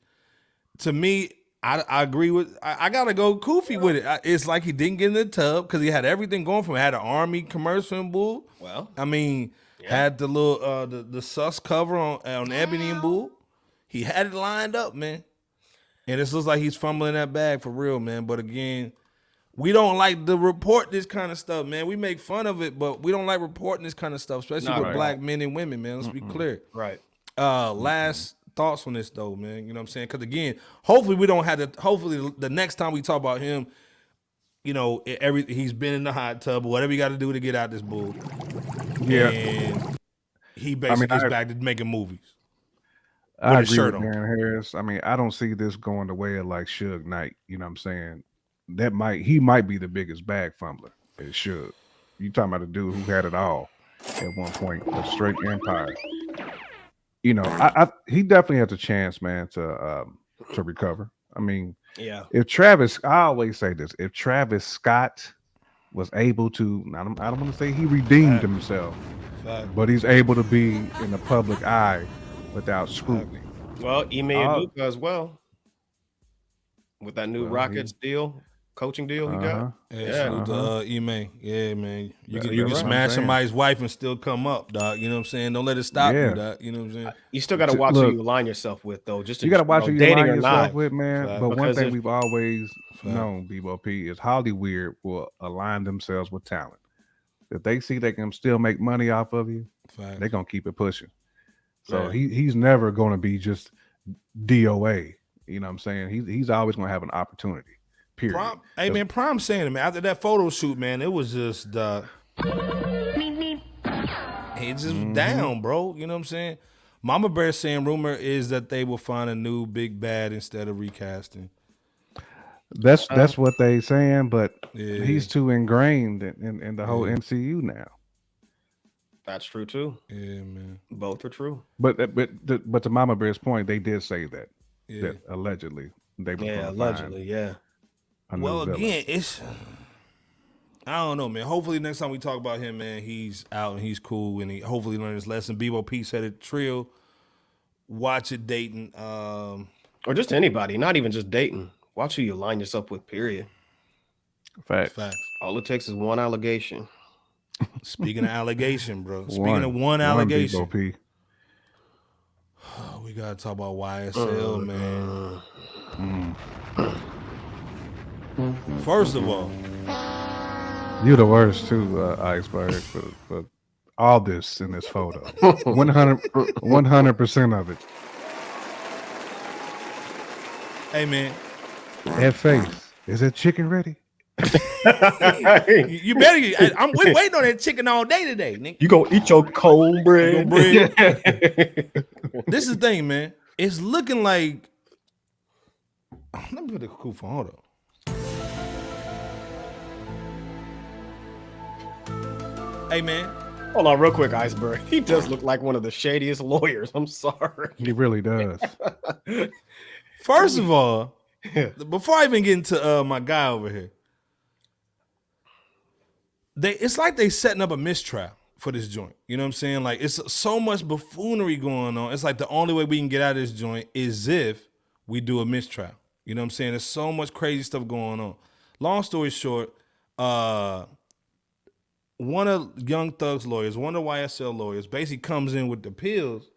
To me, I agree with. I gotta go Koofy with it. It's like he didn't get in the tub because he had everything going for him. Had an Army commercial and bull. Well, I mean, had the little the sus cover on Ebony and Bull. He had it lined up, man. And it looks like he's fumbling that bag for real, man. But again, we don't like to report this kind of stuff, man. We make fun of it, but we don't like reporting this kind of stuff, especially with black men and women, man. Let's be clear. Right. Last thoughts on this, though, man. You know what I'm saying? Because, again, hopefully we don't have to – hopefully the next time we talk about him, you know, he's been in the hot tub or whatever you got to do to get out this bull. Yeah. And he basically gets back to making movies. I agree with Darren Harris. I mean, I don't see this going the way of like Suge Knight. You know what I'm saying? He might be the biggest bag fumbler. It should. You talking about a dude who had it all at one point, a straight empire. You know, he definitely has a chance, man, to recover. I mean, yeah. If Travis, I always say this: if Travis Scott was able to, I don't want to say he redeemed himself, but he's able to be in the public eye without scrutiny. Well, Ime Udoka as well, with that new Rockets deal. Coaching deal he got. Salute to Ime. Yeah, man. You can smash somebody's wife and still come up, dog. You know what I'm saying? Don't let it stop you, dog. You know what I'm saying? You still got to watch who you align yourself with, though. Just you got to watch who you dating align or yourself not. with, man. But one thing we've always known, Bebo P, is Hollywood will align themselves with talent. If they see they can still make money off of you, they're gonna keep it pushing. So he's never gonna be just DOA. You know what I'm saying? He's always gonna have an opportunity. Period. Hey man, Prime saying it, man. After that photo shoot, man, it was just it's just down, bro. You know what I'm saying? Mama Bear saying rumor is that they will find a new big bad instead of recasting. That's what they saying, but he's too ingrained in the whole MCU now. That's true too. Yeah, man. Both are true. But to Mama Bear's point, they did say that allegedly they were allegedly, Well, again, I don't know, man. Hopefully next time we talk about him, man, he's out and he's cool and he hopefully learned his lesson. Bebo P said it, Trill, watch it dating. Or just anybody, not even just dating. Watch who you align yourself with, period. Facts. All it takes is one allegation. Speaking of allegation, bro. Speaking of one allegation. Bebo P. We got to talk about YSL, man. First of all, you're the worst too, Iceberg, for all this in this photo. 100% of it. Hey man, that face, is that chicken ready? You better. I'm waiting on that chicken all day today, nigga. You gonna eat your cold bread? This is the thing, man. It's looking like. Let me put the cool phone. Hold up. Hey, man. Hold on real quick, Iceberg. He does look like one of the shadiest lawyers. I'm sorry. He really does. First of all, before I even get into my guy over here, it's like they setting up a mistrial for this joint. You know what I'm saying? Like, it's so much buffoonery going on. It's like the only way we can get out of this joint is if we do a mistrial. You know what I'm saying? There's so much crazy stuff going on. Long story short, one of Young Thug's lawyers, one of the YSL lawyers, basically comes in with the pills.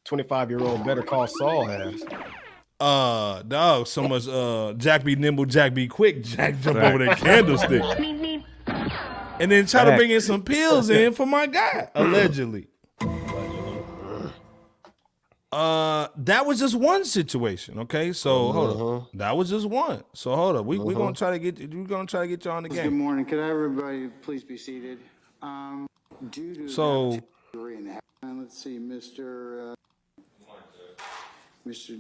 25-year-old Better Call Saul has. Dog, so much Jack be nimble, Jack be quick, Jack jump over that candlestick. And then try to bring in some pills in for my guy, allegedly. That was just one situation, okay? So hold on. That was just one. So hold up. We're gonna try to get y'all in the game. Good morning. Could everybody please be seated? Due to let's see, Mr.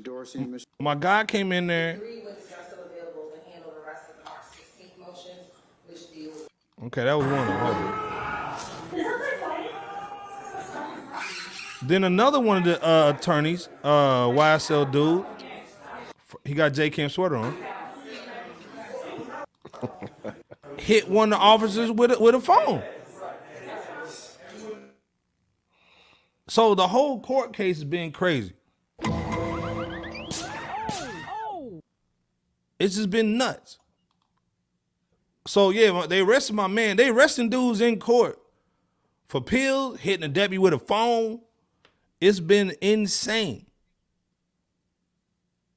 Dorsey and Mr. My guy came in there. Okay, that was one of them. Then another one of the attorneys, YSL dude, he got J. Kim sweater on, hit one of the officers with a phone. So the whole court case has been crazy. It's just been nuts. So yeah, they arrested my man. They arresting dudes in court for pills, hitting a deputy with a phone. It's been insane.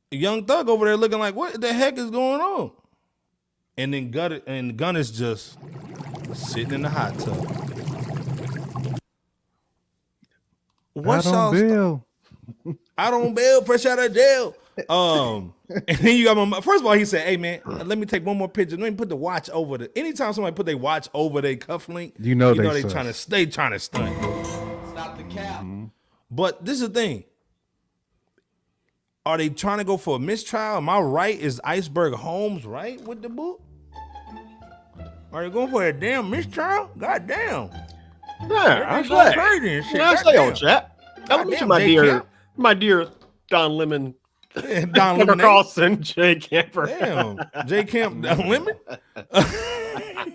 Young Thug over there looking like, what the heck is going on? And then Gunner's just sitting in the hot tub. I don't bail, fresh out of jail. And then you got first of all, he said, hey man, let me take one more picture. Let me put the watch over anytime somebody put their watch over their cufflink, you know they trying to stunt. Stop the cap. But this is the thing. Are they trying to go for a mistrial? Am I right? Is Iceberg Holmes right with the boot? Are they going for a damn mistrial? God damn. Yeah, I say on chat. My dear Don Lemon Don Tucker Lemon. Carlson, Jay Camper. Damn, Jay Camp Lemon.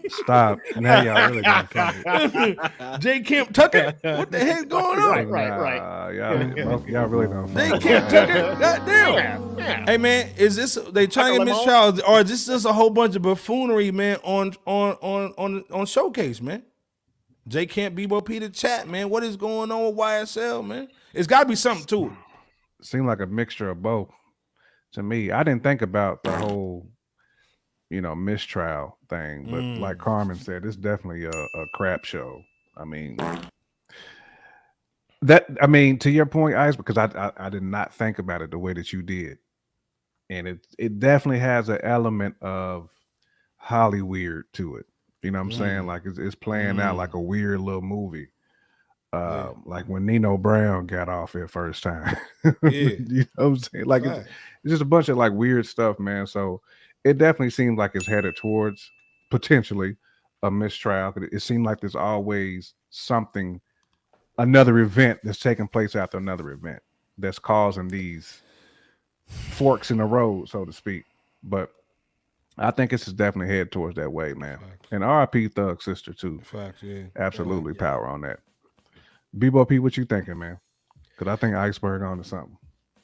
Stop. Now y'all really gonna funny. Jay Camp Tucker. What the heck's going on? Right. Y'all really don't Jay funny. Camp Tucker. Goddamn. Yeah. Hey man, is this they trying to mistrial, or is this just a whole bunch of buffoonery, man? On Showcase, man. Jay Camp Bebo P the chat, man. What is going on with YSL, man? It's got to be something to it. Seemed like a mixture of both to me. I didn't think about the whole, mistrial thing, but like Carmen said, it's definitely a crap show. I mean, to your point, Ice, because I did not think about it the way that you did, and it definitely has an element of Hollyweird to it. You know what I'm saying? Like it's playing out like a weird little movie. Like when Nino Brown got off it first time. You know what I'm saying? Like it's just a bunch of like weird stuff, man. So it definitely seems like it's headed towards potentially a mistrial. It seemed like there's always something, another event that's taking place after another event that's causing these forks in the road, so to speak. But I think this is definitely headed towards that way, man. Facts. And RIP Thug Sister too. Facts, yeah. Absolutely power on that. Bebo P, what you thinking, man? Because I think Iceberg on to something.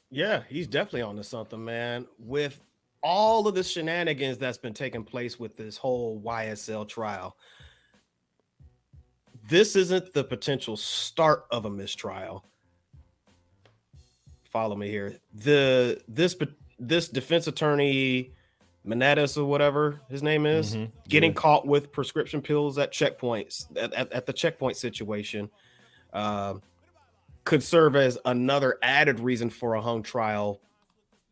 Yeah, he's definitely on to something, man. With all of the shenanigans that's been taking place with this whole YSL trial, this isn't the potential start of a mistrial. Follow me here. This defense attorney, Menendez or whatever his name is, getting caught with prescription pills at checkpoints at the checkpoint situation, could serve as another added reason for a hung trial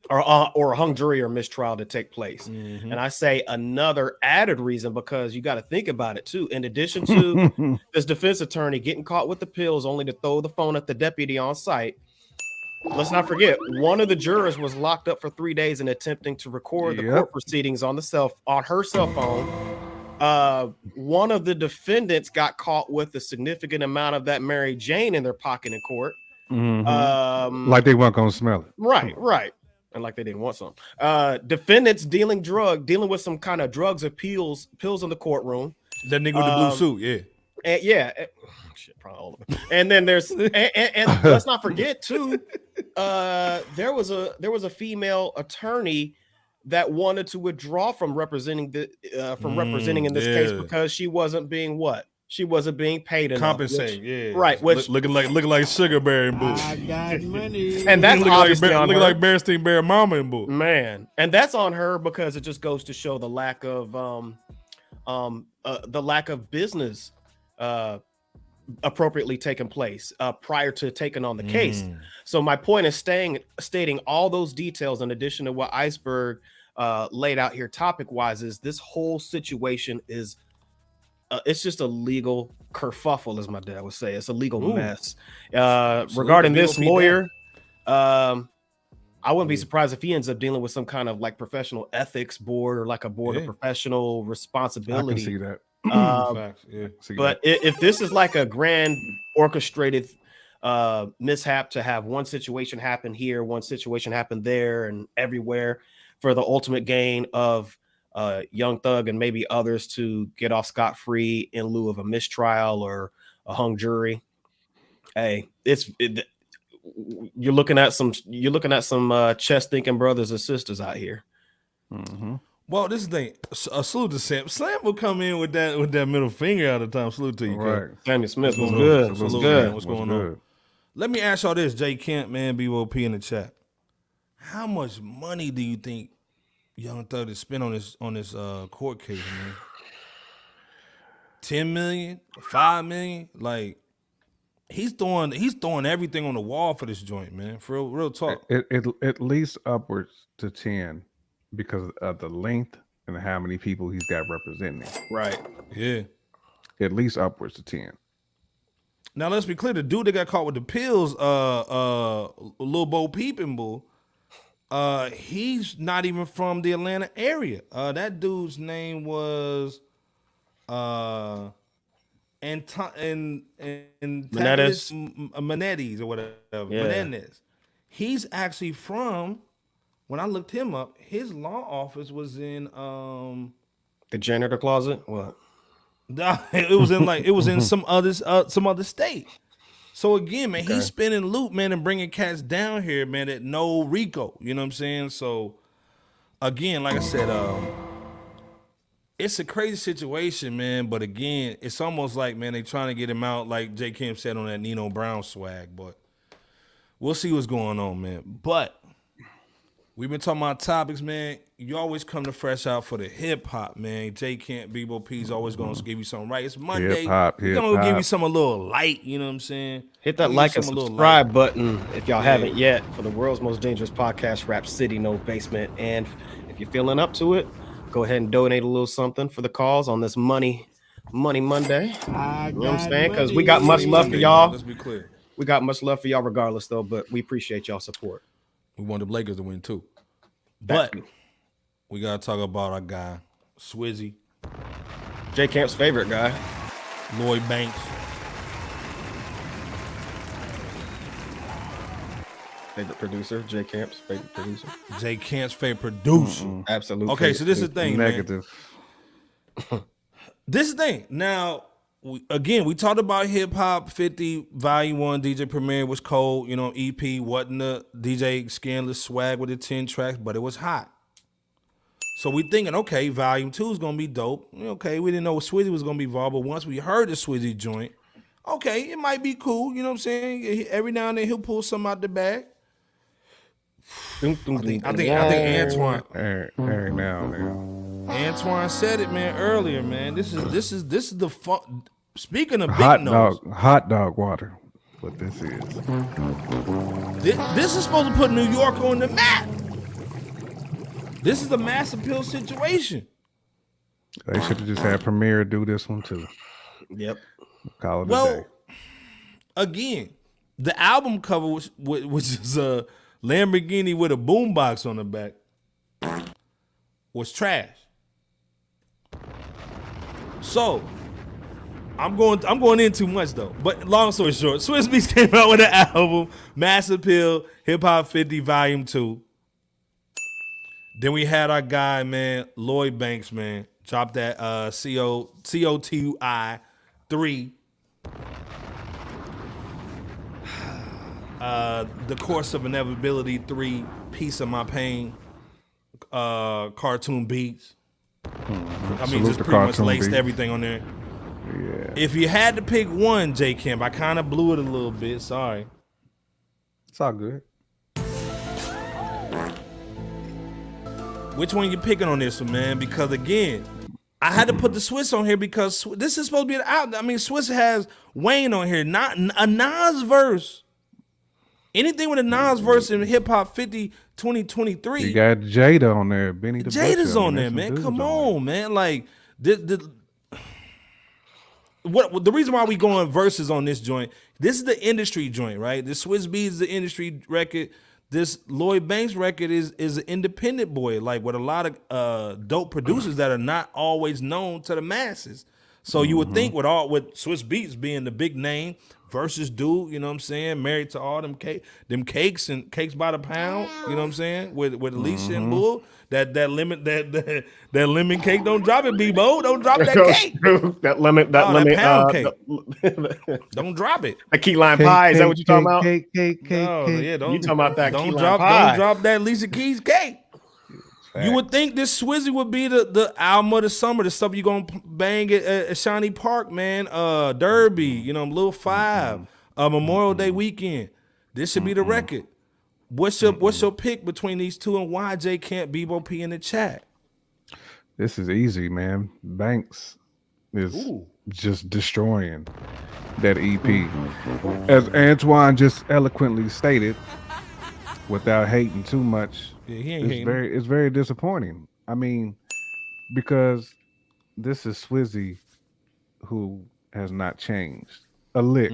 or a hung jury or mistrial to take place. And I say another added reason because you got to think about it too. In addition to this defense attorney getting caught with the pills only to throw the phone at the deputy on site, let's not forget, one of the jurors was locked up for 3 days in attempting to record the court proceedings on her cell phone. One of the defendants got caught with a significant amount of that Mary Jane in their pocket in court. Like they weren't gonna smell it. Right. And like they didn't want some. Defendants dealing with some kind of drugs or pills in the courtroom. That nigga with the blue suit, shit, probably all of it. And then there's and let's not forget too, there was a female attorney that wanted to withdraw from representing in this case because she wasn't being paid enough. Compensated, right. Which looking like Sugar Bear and Boo. I got money. And that's looking obviously on her. like Bearstein Bear Mama and Boo. Man, and that's on her because it just goes to show the lack of business appropriately taking place prior to taking on the case. So my point is stating all those details in addition to what Iceberg laid out here topic wise is this whole situation is it's just a legal kerfuffle, as my dad would say. It's a legal mess. Regarding this lawyer, I wouldn't be surprised if he ends up dealing with some kind of like professional ethics board or like a board of professional responsibility. I can see that. But if this is like a grand orchestrated mishap to have one situation happen here, one situation happen there, and everywhere for the ultimate gain of Young Thug and maybe others to get off scot-free in lieu of a mistrial or a hung jury, hey, you're looking at some chess thinking brothers and sisters out here. Well, this is the thing. Salute to Sam. Slam will come in with that middle finger all the time. Salute to you, right? Samuel Smith was good. Was good. Man. What's going on? Let me ask y'all this, Jay Kemp, man, BOP in the chat. How much money do you think Young Thug has spent on this court case, man? 10 million, 5 million, like he's throwing everything on the wall for this joint, man. For real talk. It at least upwards to 10 because of the length and how many people he's got representing. Right. Yeah. At least upwards to 10. Now let's be clear. The dude that got caught with the pills, Lil Bo Peepin' Bull, he's not even from the Atlanta area. That dude's name was Menendez or whatever. Yeah. Menendez. He's actually from when I looked him up, his law office was in the janitor closet. What? It was in some other state. So again, man, he's spinning loop, man, and bringing cats down here, man, at no RICO. You know what I'm saying? So again, like I said, it's a crazy situation, man. But again, it's almost like, man, they trying to get him out, like J. Kim said, on that Nino Brown swag. But we'll see what's going on, man. But we've been talking about topics, man. You always come to Fresh Out for the hip hop, man. J. Camp, Bebo P's always going to give you something right. It's Monday. We're going to give you something a little light, you know what I'm saying? Hit that like and subscribe button if y'all haven't yet for the world's most dangerous podcast, Rap City, No Basement. And if you're feeling up to it, go ahead and donate a little something for the cause on this Money Monday. You know what I'm saying? Because we got much love for y'all. Let's be clear. We got much love for y'all regardless, though, but we appreciate y'all support. We want the Lakers to win, too. But we got to talk about our guy, Swizzy. J. Camp's favorite guy. Lloyd Banks. Favorite producer. J. Camp's favorite producer. J. Camp's favorite producer. Absolutely. Okay, so this is the thing, negative. Man. This is the thing. Now, we talked about Hip Hop 50 Volume 1 DJ Premier was cold. You know, EP wasn't the DJ Scandalous swag with the 10 tracks, but it was hot. So we thinking, okay, Volume 2 is going to be dope. Okay, we didn't know Swizzy was going to be involved, but once we heard the Swizzy joint, okay, it might be cool. You know what I'm saying? Every now and then he'll pull something out the bag. I think Antoine. Every now and then. Antoine said it, man, earlier, man. This is the fun. Speaking of hot dog water. What this is. This is supposed to put New York on the map. This is a mass appeal situation. They should have just had Premier do this one too. Yep. Call it a day. Again, the album cover which is a Lamborghini with a boombox on the back was trash. So I'm going in too much though. But long story short, Swizz Beatz came out with an album, Mass Appeal, Hip Hop 50 Volume 2. Then we had our guy, man, Lloyd Banks, man, dropped that COTI 3. The Course of Inevitability 3, Piece of My Pain, cartoon beats. I mean, just pretty much laced everything on there. Yeah. If you had to pick one, J. Camp, I kind of blew it a little bit. Sorry. It's all good. Which one you picking on this one, man? Because again, I had to put the Swizz on here because this is supposed to be an album. I mean, Swizz has Wayne on here, not a Nas verse. Anything with a Nas verse in Hip Hop 50 2023. You got Jada on there, Benny the Jada's on there, man. Come on, man. Like the reason why we going verses on this joint, this is the industry joint, right? This Swizz Beatz is the industry record. This Lloyd Banks record is an independent boy, like with a lot of dope producers that are not always known to the masses. So you would think with Swizz Beatz being the big name versus dude, you know what I'm saying, married to all them cakes and cakes by the pound, you know what I'm saying, with Alicia and Bull, that lemon cake, don't drop it, Bebo, don't drop that cake. that lemon pound cake. Don't drop it. A key lime pie, is that what you're talking about? Cake. Yeah, you talking about that don't key drop, lime pie. Don't drop that Alicia Keys cake. Fact. You would think this Swizzy would be the album of the summer, the stuff you're going to bang at Ashanti Park, man. Derby, you know, Lil 5, Memorial Day weekend. This should be the record. What's your pick between these two, and why J. Camp Bebo P in the chat? This is easy, man. Banks is just destroying that EP. As Antoine just eloquently stated, without hating too much, it's very disappointing. I mean, because this is Swizzy who has not changed a lick.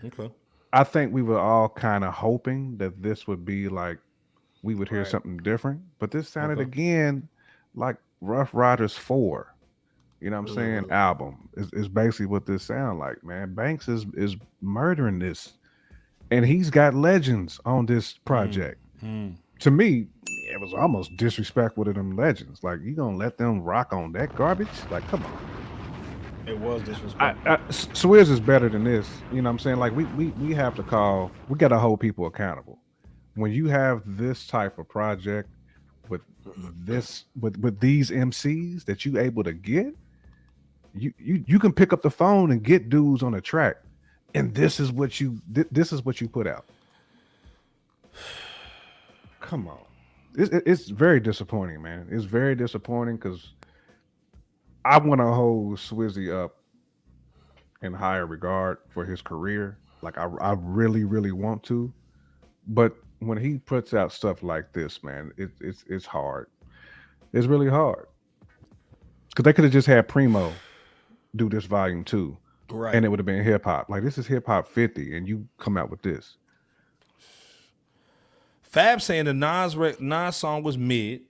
Okay. I think we were all kind of hoping that this would be like we would hear something different, but this sounded again like Rough Riders 4. You know what I'm saying? Album is basically what this sound like, man. Banks is murdering this, and he's got legends on this project. To me, it was almost disrespectful to them legends. Like, you gonna let them rock on that garbage? Like, come on. It was disrespectful. Swizz is better than this. You know what I'm saying? Like, we have to we got to hold people accountable. When you have this type of project with these MCs that you able to get, you can pick up the phone and get dudes on the track, and this is what you put out. Come on, it's very disappointing, man. It's very disappointing because I want to hold Swizzy up in higher regard for his career. Like, I really, really want to, but when he puts out stuff like this, man, it's hard. It's really hard because they could have just had Primo do this volume 2, right? And it would have been hip hop. Like, this is hip hop 50, and you come out with this. Fab saying the Nas song was mid,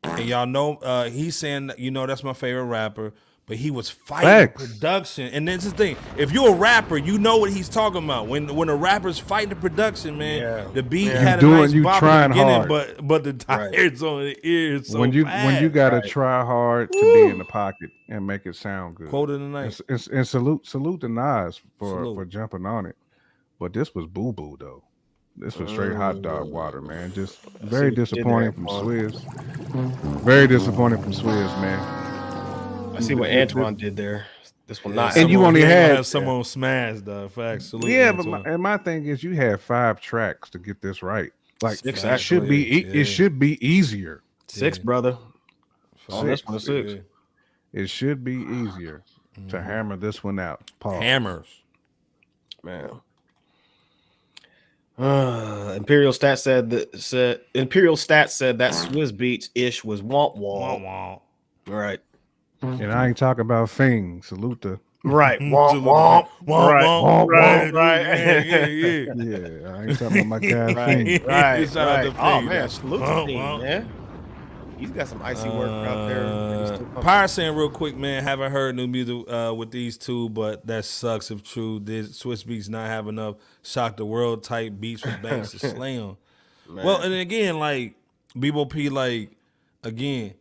and y'all know he's saying, you know, that's my favorite rapper. But he was fighting production. And that's the thing. If you're a rapper, you know what he's talking about. When a rapper's fighting the production, man, the beat had a nice bop in the beginning, but the tires on the ears so when you gotta try hard to be in the pocket and make it sound good. Quote of the night. And salute to Nas for jumping on it. But this was boo-boo though. This was straight hot dog water, man. Just very disappointing from Swizz. Very disappointing from Swizz, man. I see what Antoine did there. This one not. And you only had someone smashed the facts. Yeah, but my thing is, you had 5 tracks to get this right. Like, it should be easier. 6, brother. On this one, 6. It should be easier to hammer this one out. Pause. Hammers, man. Imperial Stats said that Swizz Beatz ish was womp womp. Right. And I ain't talking about Fing. Salute to right. Womp womp. Right. Yeah. I ain't talking about my guy Fing. Right. Oh man, salute to Fing, man. He's got some icy work out there. Pras saying real quick, man, haven't heard new music with these two, but that sucks if true. Did Swizz Beatz not have enough shock the world type beats with Banks to slay him? Well, and again, like Bebo P, like again,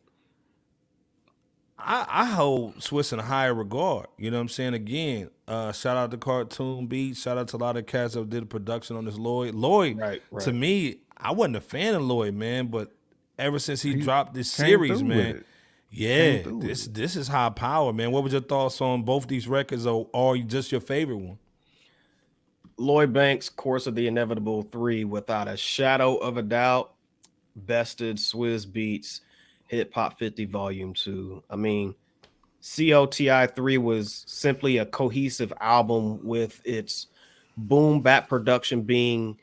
I hold Swizz in a higher regard. You know what I'm saying? Again, shout out to Cartoon Beats. Shout out to a lot of cats that did production on this Lloyd. Lloyd, to me, I wasn't a fan of Lloyd, man, but ever since he dropped this series, man, this is high power, man. What was your thoughts on both these records, or just your favorite one? Lloyd Banks' Course of the Inevitable 3, without a shadow of a doubt, bested Swizz Beatz Hip Hop 50 Volume 2. I mean, COTI 3 was simply a cohesive album with its boom bap production being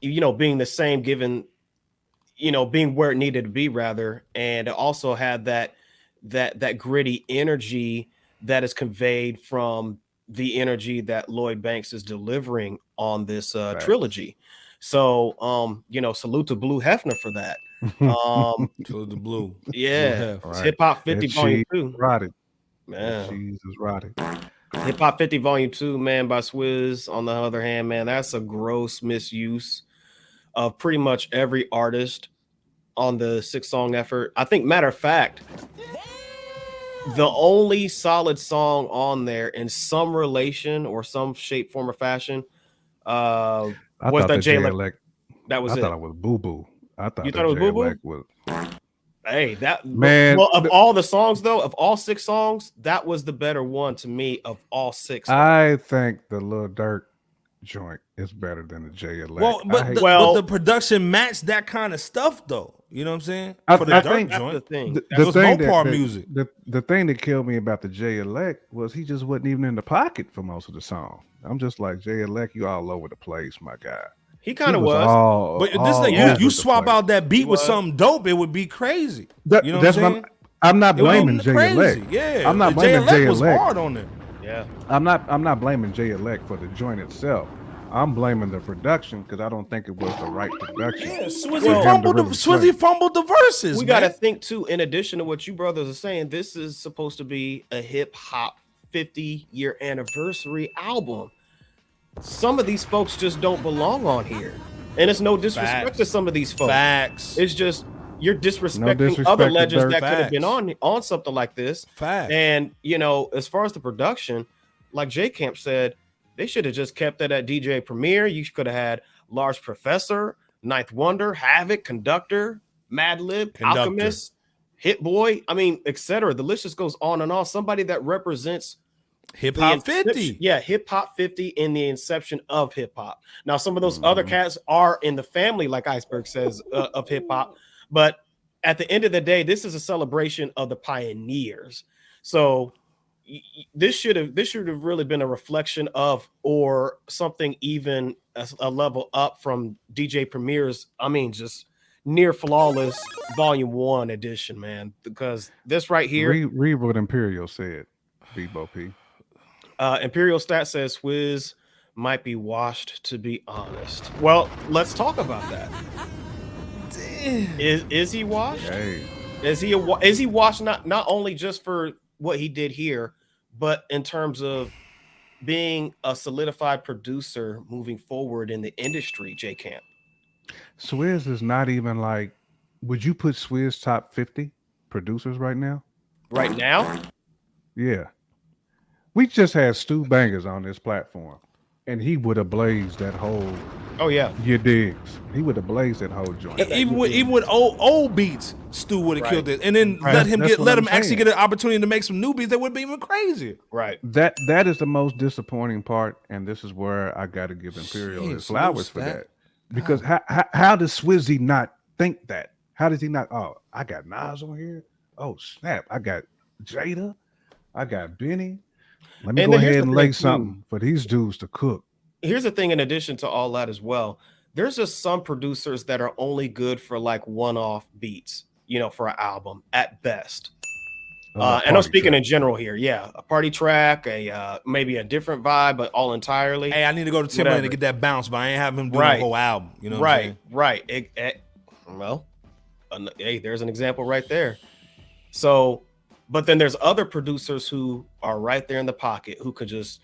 the same, given, being where it needed to be, rather. And it also had that gritty energy that is conveyed from the energy that Lloyd Banks is delivering on this trilogy. So, salute to Blue Hefner for that. To the Blue. Yeah. Hip Hop 50 Volume 2. Rotted. Man. Jesus rotted. Hip Hop 50 Volume 2, man, by Swizz. On the other hand, man, that's a gross misuse of pretty much every artist on the 6-song effort. I think, matter of fact, the only solid song on there in some relation or some shape, form, or fashion was that J-Elect. That was it. I thought it was Boo Boo. I thought you thought it was Boo Boo? Hey, that man. Well, of all the songs, though, of all 6 songs, that was the better one to me of all 6. I think the Lil Durk joint is better than the J-Elect. Well, but the production matched that kind of stuff, though. You know what I'm saying? For the Durk joint, the thing. It was Mopar music. The thing that killed me about the J-Elect was he just wasn't even in the pocket for most of the song. I'm just like, J-Elect, you all over the place, my guy. He kind of was. But this thing, you swap out that beat with something dope, it would be crazy. You know what I'm saying? I'm not blaming J-Elect. Yeah, I'm not blaming J-Elect was hard on there. Yeah. I'm not blaming J-Elect for the joint itself. I'm blaming the production because I don't think it was the right production. Yeah, Swizzy fumbled the verses. We got to think too, in addition to what you brothers are saying, this is supposed to be a hip hop 50-year anniversary album. Some of these folks just don't belong on here. And it's no disrespect to some of these folks. Facts. It's just you're disrespecting other legends that could have been on something like this. Facts. And as far as the production, like J Camp said, they should have just kept it at DJ Premier. You could have had Large Professor, Ninth Wonder, Havoc, Conductor, Madlib, Alchemist, Hit Boy. I mean, etc. The list just goes on and on. Somebody that represents Hip Hop 50. Yeah, Hip Hop 50 in the inception of hip hop. Now, some of those other cats are in the family, like Iceberg says, of hip hop. But at the end of the day, this is a celebration of the pioneers. So this should have really been a reflection of, or something even a level up from DJ Premier's. I mean, just near flawless Volume 1 edition, man. Because this right here, read what Imperial said. Bebo P. Imperial Stat says Swizz might be washed, to be honest. Well, let's talk about that. Is he washed? Hey. Is he washed not only just for what he did here, but in terms of being a solidified producer moving forward in the industry, J Camp? Swizz is not even like, would you put Swizz top 50 producers right now? Right now? Yeah. We just had Stu Bangers on this platform, and he would have blazed that whole. Oh yeah, you digs. He would have blazed that whole joint. Even with old beats, Stu would have killed it, and then let him actually get an opportunity to make some new beats that would be even crazier. Right. That is the most disappointing part, and this is where I got to give Imperial his flowers for that. Because how does Swizzy not think that? How does he not? Oh, I got Nas on here. Oh snap! I got Jada. I got Benny. Let me go ahead and lay something for these dudes to cook. Here's the thing, in addition to all that as well, there's just some producers that are only good for like one-off beats, for an album at best. And I'm speaking in general here. Yeah, a party track, maybe a different vibe, but all entirely. Hey, I need to go to Timberland to get that bounce, but I ain't have him do the whole album. You know what I'm saying? Right. Hey, there's an example right there. So, but then there's other producers who are right there in the pocket who could just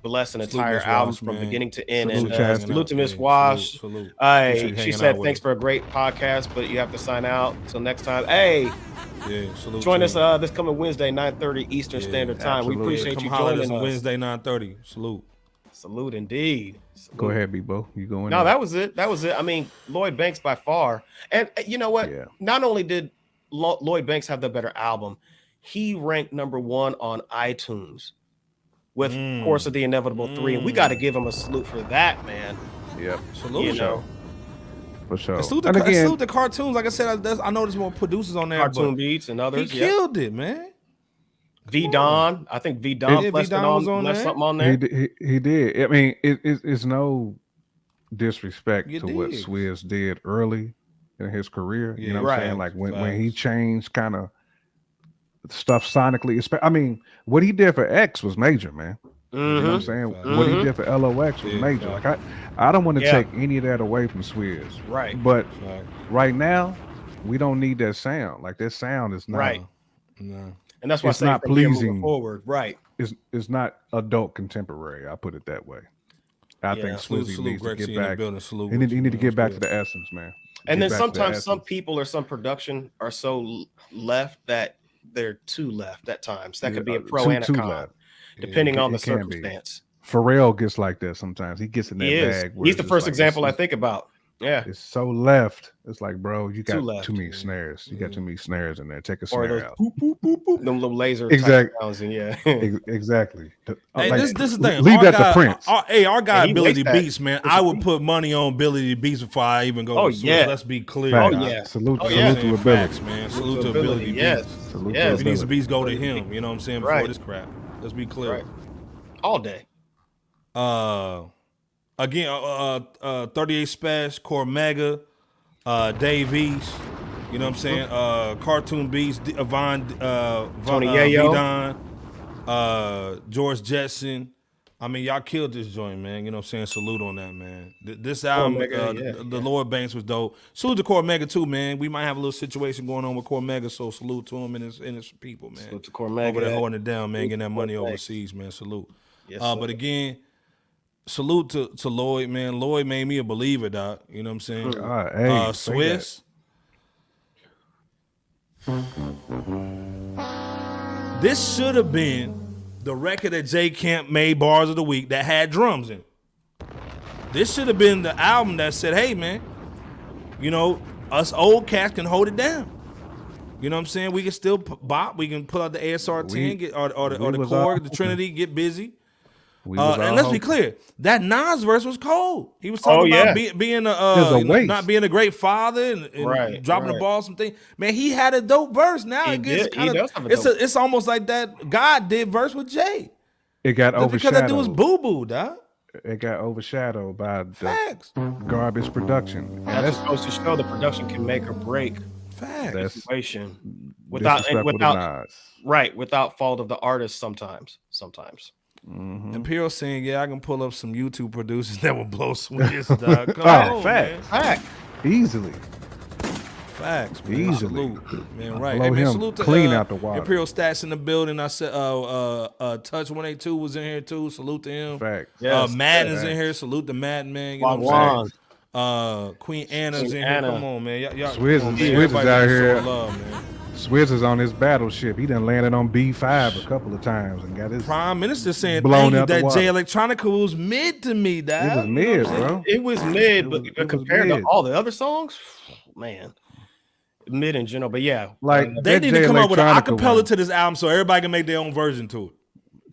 bless an entire album from beginning to end. Salute to Miss Wash. She said, thanks for a great podcast, but you have to sign out. Until next time. Hey, join us this coming Wednesday, 9:30 Eastern Standard Time. Absolutely. We appreciate you joining us. Wednesday, 9:30. Salute indeed. Salute. Go ahead, Bebo. You going? No, that was it. I mean, Lloyd Banks by far. And you know what? Yeah. Not only did Lloyd Banks have the better album, he ranked #1 on iTunes with Course of the Inevitable 3. And we got to give him a salute for that, man. Yep. Salute. For sure. Salute the cartoons. Like I said, I know there's more producers on there. Cartoon Beats and others. He killed it, man. V-Don. I think V-Don left something on there. He did. I mean, it's no disrespect to what Swizz did early in his career. You know what I'm saying? Like when he changed kind of stuff sonically. I mean, what he did for X was major, man. You know what I'm saying? What he did for LOX was major. Like I don't want to take any of that away from Swizz. Right. But right now, we don't need that sound. Like that sound is not right. No. And that's why it's not pleasing forward. Right. It's not adult contemporary. I put it that way. I think Swizzy needs to get back. He need to get back to the essence, man. And then sometimes some people or some production are so left that they're too left at times. That could be a pro and a con, depending on the circumstance. Pharrell gets like that sometimes. He gets in that bag. He's the first example I think about. Yeah, it's so left. It's like, bro, you got too many snares. You got too many snares in there. Take a snare out. Boop, boop, boop, boop. Them little laser exactly. Exactly. Hey, this is the thing. Leave that to Prince. Our guy Billy Beatz, man. I would put money on Billy Beatz before I even go. Let's be clear. Salute to Billy, man. Salute to Billy Beatz. If he needs a Beatz, go to him. You know what I'm saying? Before this crap. Let's be clear. All day. Again, 38 Special, Core Mega, Dave East, you know what I'm saying? Cartoon Beats, Tony Yayo, George Jetson. I mean, y'all killed this joint, man. You know what I'm saying? Salute on that, man. This album, the Lloyd Banks was dope. Salute to Core Mega too, man. We might have a little situation going on with Core Mega, so salute to him and his people, man. Salute to Core Mega. Over there holding it down, man, getting that money overseas, man. Salute. Yes, but again, salute to Lloyd, man. Lloyd made me a believer, dog. You know what I'm saying? Hey, Swizz. This should have been the record that J Camp made Bars of the Week that had drums in it. This should have been the album that said, hey, man, you know, us old cats can hold it down. You know what I'm saying? We can still bop. We can pull out the ASR 10, get or the Korg, the Trinity, get busy. And let's be clear, that Nas verse was cold. He was talking about being not being a great father and dropping the ball, something. Man, he had a dope verse. Now it gets kind of it's almost like that God did verse with Jay. It got overshadowed because that dude was boo boo, dog. It got overshadowed by the garbage production. That's supposed to show the production can make or break the situation without fault of the artist. Sometimes. Mm-hmm. Imperial saying, "Yeah, I can pull up some YouTube producers that will blow Swizz, dog." Come on, fact, easily, facts, man. Salute, man. Right, blow him salute to clean out the water. Imperial Stats in the building. I said, Touch 182 was in here too. Salute to him. Fact. Madden's in here. Salute to Madden, man. You know what I'm saying? Queen Anna's in here. Come on, man. Y'all Swizz is out here. Swizz is on his battleship. He done landed on B5 a couple of times and got his Prime Minister saying blown out that the Jay Electronica was mid to me, dog. It was mid, bro. It was mid, but compared to all the other songs, man, mid in general. But yeah, like they need to come up with an acapella to this album so everybody can make their own version to it.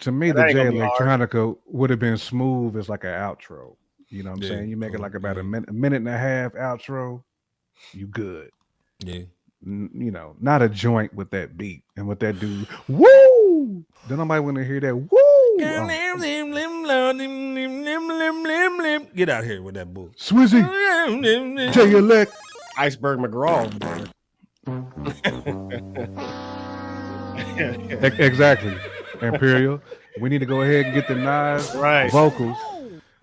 To me, the Jay Electronica would have been smooth as like an outro. You know what I'm saying? You make it like about a minute and a half outro, you good. Yeah. You know, not a joint with that beat and with that dude. Woo! Then nobody want to hear that. Woo! Get out here with that bull. Swizzy. Jay Elect. Iceberg McGraw. Exactly. Imperial. We need to go ahead and get the Nas vocals.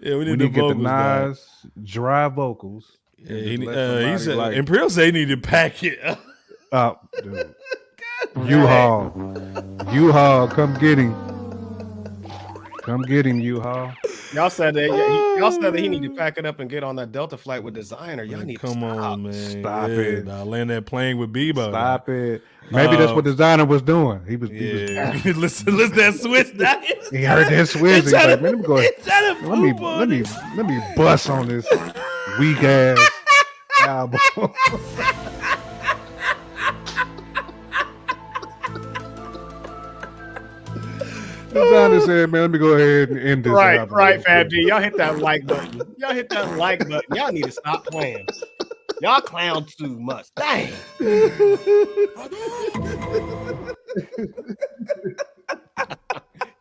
Yeah, we need to get the Nas dry vocals. Yeah, he said like, Imperial say he need to pack it up. Dude. U-Haul, come get him. Come get him, U-Haul. Y'all said that he need to pack it up and get on that Delta flight with Desiigner. Y'all need to stop. On, man. Stop it. Nah, land that plane with Bebo. Stop it. Maybe that's what Desiigner was doing. He was listen to that Swizz down. He heard that Swizz. He's like, man, let me bust on this weak ass album. Desiigner said, man, let me go ahead and end this album. Right, Fab G. Y'all hit that like button. Y'all need to stop playing. Y'all clown too much. Dang.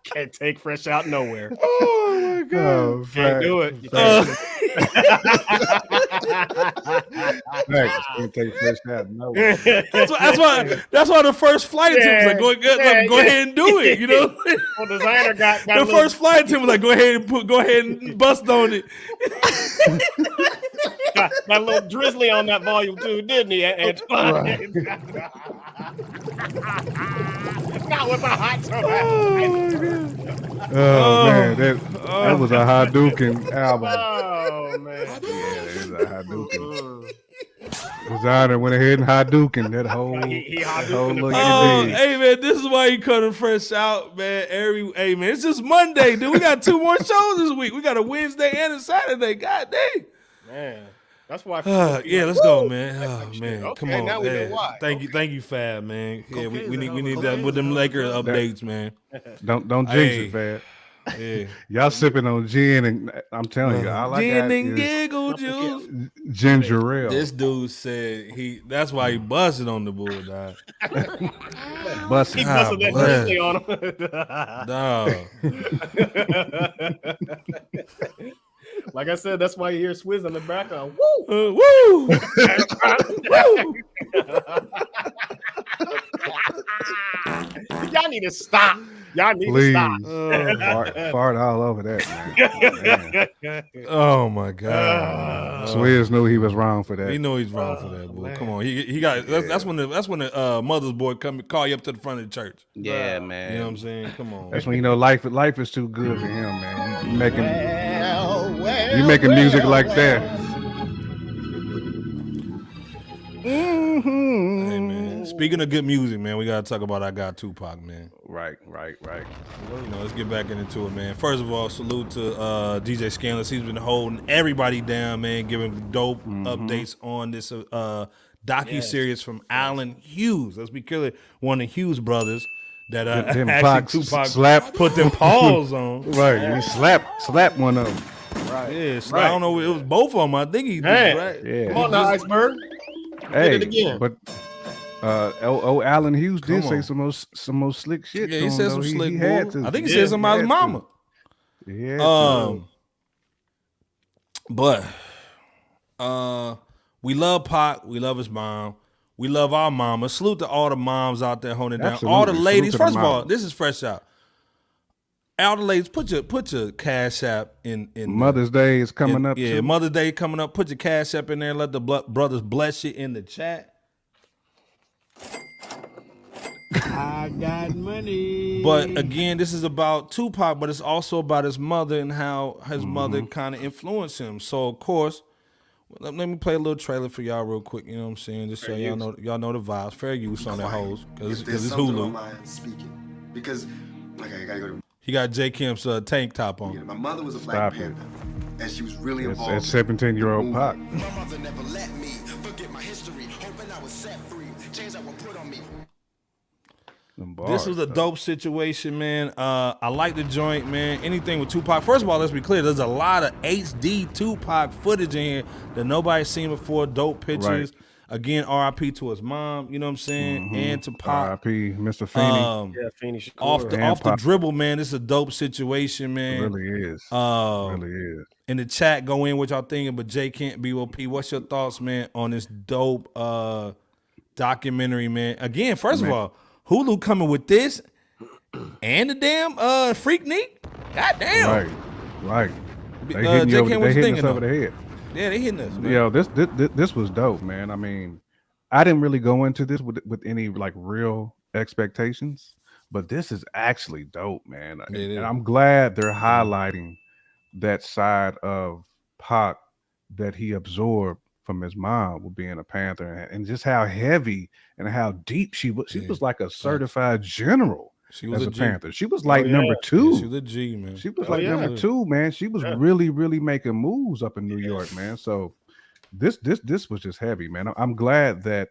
Can't take Fresh out nowhere. Oh my God. Can't do it. Can't take Fresh out nowhere. That's why the first flight attendant was like, go ahead and do it. You know, well, Desiigner got the first flight attendant was like, go ahead and bust on it. Got a little drizzly on that volume too, didn't he? Not with my hot tub. Oh man, that was a Hadouken album. Oh man, yeah, it is a Hadouken. Desiigner went ahead and Hadouken that whole look. Hey man, this is why he cutting Fresh out, man. Hey man, it's just Monday, dude. We got 2 more shows this week. We got a Wednesday and a Saturday. God dang, man. That's why. Yeah, let's go, man. Oh man, okay, come on. Now we know why. Thank you, Fab, man. Yeah, we need that with them Laker updates, man. Don't jinx it, Fab. Yeah, y'all sipping on gin, and I'm telling you, all I gin got and is giggle juice. Ginger ale. This dude said that's why he busted on the bull, dog. Busted. He busted that drizzly on him. Dog. Like I said, that's why you hear Swizz in the background. Woo! Y'all need to stop. Please. Fart all over that, man. Oh my God. Swizz knew he was wrong for that. He know he's wrong for that, boy. Come on. He got that's when the mother's boy call you up to the front of the church. Yeah, man. You know what I'm saying? Come on. That's when you know life is too good for him, man. You making You making music like that? Hey man, speaking of good music, man, we gotta talk about I Got Tupac, man. Right. You know, let's get back into it, man. First of all, salute to DJ Scandalous. He's been holding everybody down, man, giving dope updates on this docu-series from Allen Hughes. Let's be clear, one of the Hughes brothers that actually Tupac put them paws on. Right, he slapped one of them. Right. Yeah, I don't know. It was both of them. I think he did, right? Yeah. Come on now, Iceberg. Hey, Did it again. But Allen Hughes did say some more slick shit. Yeah, he said some slick bull. I think he said something about his mama. Yeah. But we love Pac. We love his mom. We love our mama. Salute to all the moms out there holding down. All the ladies. First of all, this is fresh out. All the ladies, put your Cash App in Mother's Day is coming up. Yeah, Mother's Day coming up. Put your Cash App in there. Let the brothers bless you in the chat. I got money. But again, this is about Tupac, but it's also about his mother and how his mother kind of influenced him. So of course, let me play a little trailer for y'all real quick. You know what I'm saying? Just so y'all know the vibes. Fair use on that hose because it's Hulu. Speaking because I gotta go to. He got J. Kim's tank top on. My mother was a Black Panther, and she was really involved. That's 17-year-old Pac. My mother never let me forget my history, hoping I was set free. Chains that were put on me. This was a dope situation, man. I like the joint, man. Anything with Tupac. First of all, let's be clear. There's a lot of HD Tupac footage in here that nobody's seen before. Dope pictures. Right. Again, R.I.P. to his mom. You know what I'm saying? And to Pac. R.I.P. Mr. Feeney. Feeney Shakur. Off the dribble, man. This is a dope situation, man. It really is. Really is. In the chat, go in what y'all thinking. But J Can't BOP, what's your thoughts, man, on this dope documentary, man? Again, first of all, Hulu coming with this and the damn Freaknik. God damn. Right. They hitting us over the head. Yeah, they hitting us, man. Yo, this was dope, man. I mean, I didn't really go into this with any like real expectations, but this is actually dope, man. And I'm glad they're highlighting that side of Pac that he absorbed from his mom with being a Panther and just how heavy and how deep she was. She was like a certified general. She was a Panther. She was like number 2. Yeah, she was a G, man. She was number 2, man. She was really, really making moves up in New York, man. So this was just heavy, man. I'm glad that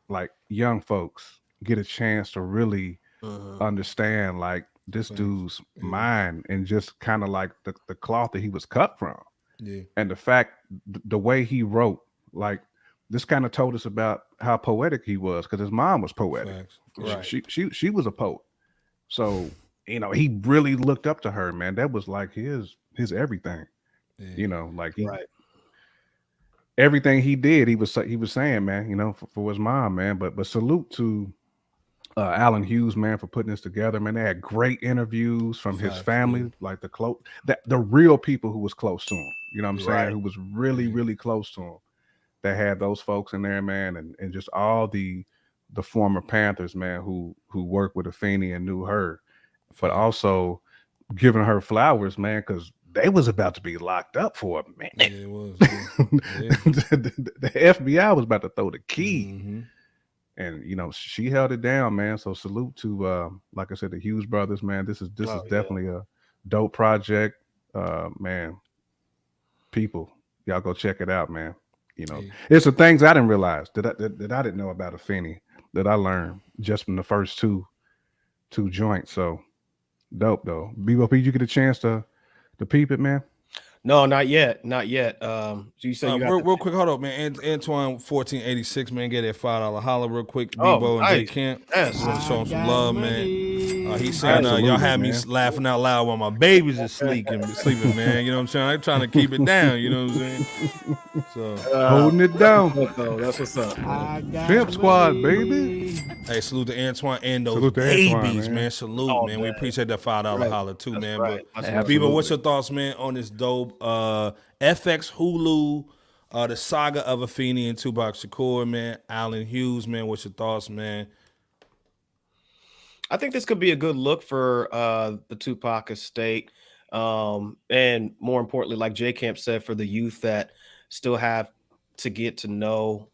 like young folks get a chance to really understand like this dude's mind and just kind of like the cloth that he was cut from. Yeah. And the fact the way he wrote, like this kind of told us about how poetic he was because his mom was poetic. Right. She was a poet. So, you know, he really looked up to her, man. That was like his everything. Yeah. You know, like everything he did, he was saying, man, you know, for his mom, man. But salute to Allen Hughes, man, for putting this together, man. They had great interviews from his family, like the real people who was close to him. You know what I'm saying? Who was really, really close to him. They had those folks in there, man, and just all the former Panthers, man, who worked with Afeni and knew her, but also giving her flowers, man, because they was about to be locked up for a minute. Yeah, it was. The FBI was about to throw the key. And you know, she held it down, man. So salute to like I said, the Hughes brothers, man. This is definitely a dope project. Man, people, y'all go check it out, man. You know, it's the things I didn't realize that I didn't know about Afeni that I learned just from the first two joints. So dope though. BOP, you get a chance to peep it, man? No, not yet. So you said you real quick, hold up, man. Antoine 1486, man, get that $5 holla real quick. Bebo and J Camp, show him some love, man. He's saying y'all had me laughing out loud while my babies is sleeping, man. You know what I'm saying? I'm trying to keep it down. You know what I'm saying? So holding it down. That's what's up. Pimp Squad, baby. Hey, salute to Antoine and those babies, man. Salute, man. We appreciate that $5 holla too, man. But Bebo, what's your thoughts, man, on this dope FX Hulu, the saga of Afeni and Tupac Shakur, man? Allen Hughes, man. What's your thoughts, man? I think this could be a good look for the Tupac estate. And more importantly, like J Camp said, for the youth that still have to get to know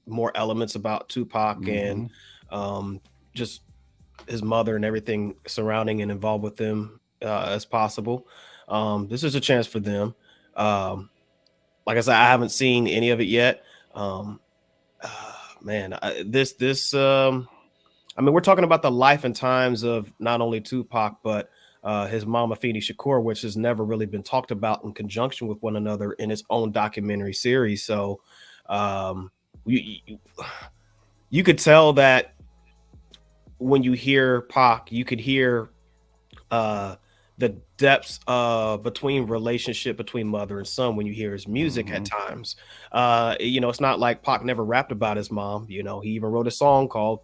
more elements about Tupac and just his mother and everything surrounding and involved with them as possible. This is a chance for them. Like I said, I haven't seen any of it yet. Man, I mean, we're talking about the life and times of not only Tupac, but his mama, Afeni Shakur, which has never really been talked about in conjunction with one another in its own documentary series. So you could tell that when you hear Pac, you could hear the depths between relationship between mother and son when you hear his music at times. It's not like Pac never rapped about his mom. He even wrote a song called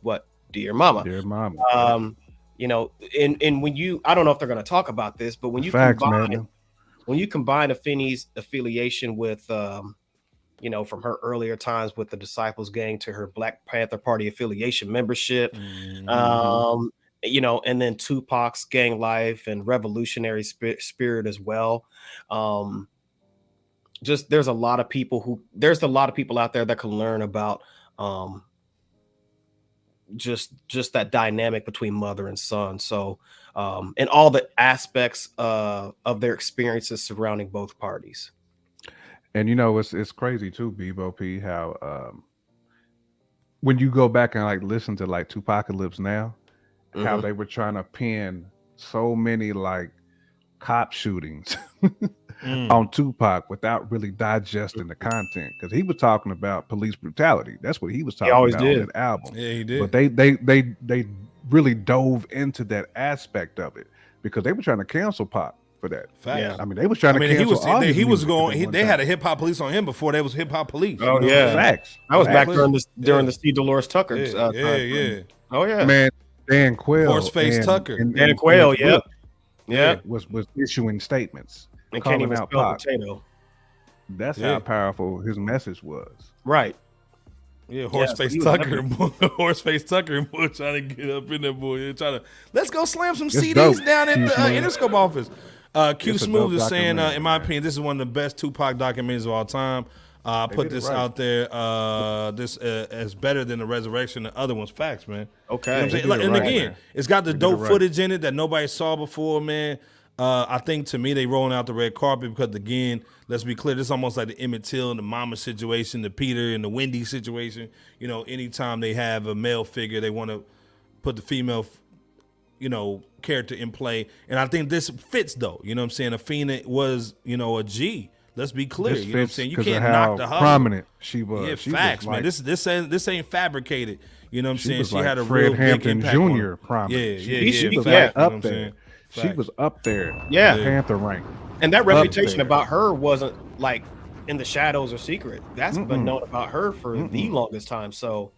Dear Mama. Dear Mama. And when you, I don't know if they're going to talk about this, but when you combine Afeni's affiliation with, from her earlier times with the Disciples Gang to her Black Panther Party affiliation membership, and then Tupac's gang life and revolutionary spirit as well. There's a lot of people out there that can learn about just that dynamic between mother and son. So and all the aspects of their experiences surrounding both parties. And it's crazy too, Bebo P, how when you go back and like listen to like Tupacalypse now, how they were trying to pin so many like cop shootings on Tupac without really digesting the content, because he was talking about police brutality. That's what he was talking about on that album. Yeah, he did. But they really dove into that aspect of it because they were trying to cancel Pac for that. Yeah. I mean, they was trying to cancel they had a hip hop police on him before there was hip hop police. Oh yeah, facts. I was back during the C. Dolores Tucker. Yeah. Oh yeah, man. Dan Quayle, Horseface Tucker, and Dan Quayle, was issuing statements and calling can't even out spell Pac. potato. That's how powerful his message was. Right. Yeah, Horseface Tucker, Horseface Tucker, and boy trying to get up in there, boy. Let's go slam some CDs down at the Interscope office. Q Smooth is saying, in my opinion, this is one of the best Tupac documentaries of all time. I put this out there. This is better than the Resurrection. The other one's facts, man. Okay. You know and again, it's got the dope footage in it that nobody saw before, man. I think to me they rolling out the red carpet because again, let's be clear, this is almost like the Emmett Till and the Mama situation, the Peter and the Wendy situation. Anytime they have a male figure, they want to put the female, character in play. And I think this fits though. You know what I'm saying? Afeni was, a G. Let's be clear. You know what I'm saying? You can't knock the hustle. Prominent she was. Yeah, she facts, was man. This ain't fabricated. You know what I'm saying? She had a Fred real Hampton big impact Jr. prominent. She was facts, up there. She was up there. Yeah. Panther rank. And that reputation about her wasn't like in the shadows or secret. That's been known about her for the longest time. So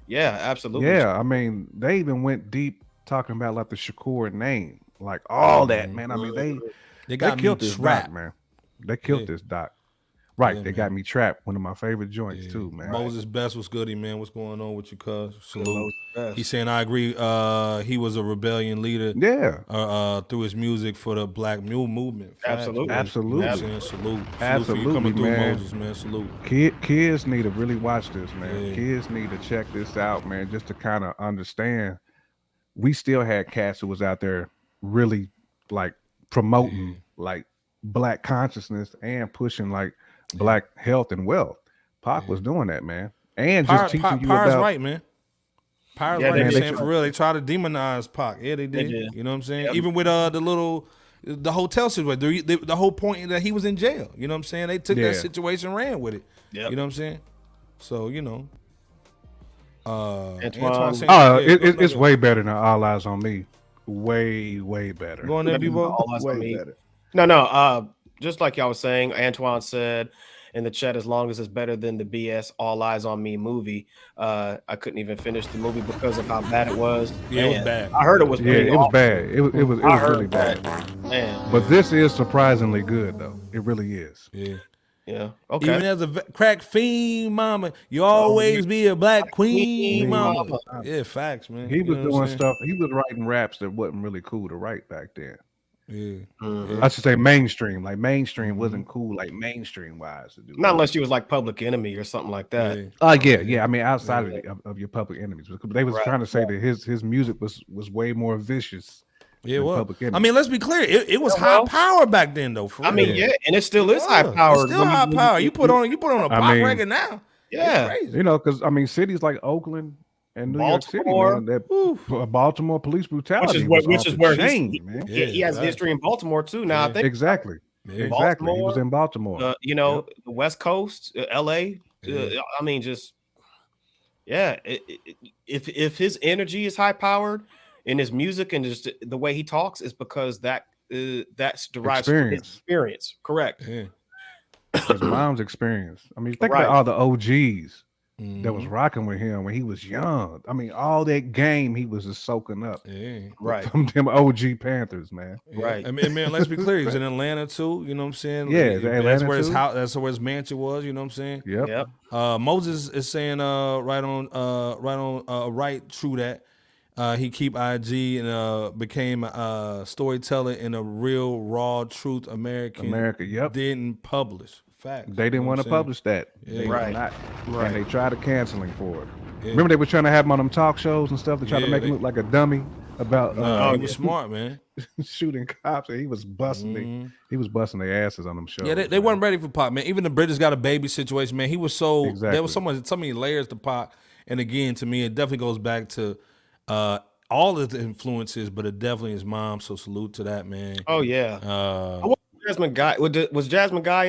yeah, absolutely. Yeah, I mean, they even went deep talking about like the Shakur name, like all that, man. I mean, they killed this doc, man. They killed this doc. Right, they got me trapped. One of my favorite joints too, man. Moses Best was goody, man. What's going on with you, cuz? Salute. He's saying I agree. He was a rebellion leader. Yeah. Through his music for the Black Mule movement. Absolutely. Absolutely. Salute. Absolutely, for you coming through, man. Moses, man. Salute. Kids need to really watch this, man. Kids need to check this out, man, just to kind of understand. We still had cats who was out there really like promoting like Black consciousness and pushing like Black health and wealth. Pac was doing that, man, and just teaching you about. Right, man. Pyre's right. Man, saying for real, they try to demonize Pac. Yeah, they did. You know what I'm saying? Yep. Even with the hotel situation, the whole point that he was in jail. You know what I'm saying? They took that situation, ran with it. Yep. You know what I'm saying? So Antoine saying, it's way better than All Eyes on Me. Way better. Going there, All Eyes on Me. No. Just like y'all was saying, Antoine said in the chat, as long as it's better than the BS All Eyes on Me movie. I couldn't even finish the movie because of how bad it was. Yeah, it was bad. I heard it was it was bad. It was really bad. Man. But this is surprisingly good though. It really is. Yeah. Okay. Even as a crack fiend mama, you always be a Black queen mama. Yeah, facts, man. He was doing stuff. He was writing raps that wasn't really cool to write back then. I should say mainstream. Like mainstream wasn't cool, like mainstream wise to do. Not unless you was like Public Enemy or something like that. Yeah. I mean, outside of your Public Enemies, they was trying to say that his music was way more vicious. Yeah, well, I mean, let's be clear. It was high power back then, though. For I mean, and it still is high power. It's still high power. You put on a pop record now. Yeah, you know, because I mean, cities like Oakland and New York City, man, that Baltimore police brutality, which is where he has history in Baltimore too. Now I think exactly. He was in Baltimore. You know, the West Coast, L.A. I mean, just if his energy is high powered in his music and just the way he talks, is because that's derived from his experience. Correct. Yeah. His mom's experience. I mean, think about all the OGs that was rocking with him when he was young. I mean, all that game he was just soaking up. From them OG Panthers, man. Right. I mean, man, let's be clear. He's in Atlanta too. You know what I'm saying? Yeah, that's where his house. That's where his mansion was. You know what I'm saying? Yep. Moses is saying right true that. He keep IG and became a storyteller in a real raw truth America didn't publish. Fact. They didn't want to publish that. Yeah. Not. And they tried to cancel him for it. Yeah. Remember they were trying to have him on them talk shows and stuff. They tried to make him look like a dummy about he was smart, man. shooting cops, and he was busting he was busting their asses on them shows. Yeah, they weren't ready for Pac, man. Even the British Got a Baby situation, man. He was there was so many layers to Pac. And again, to me, it definitely goes back to all of the influences, but it definitely is mom. So salute to that, man. Oh yeah. Jasmine Guy was Jasmine Guy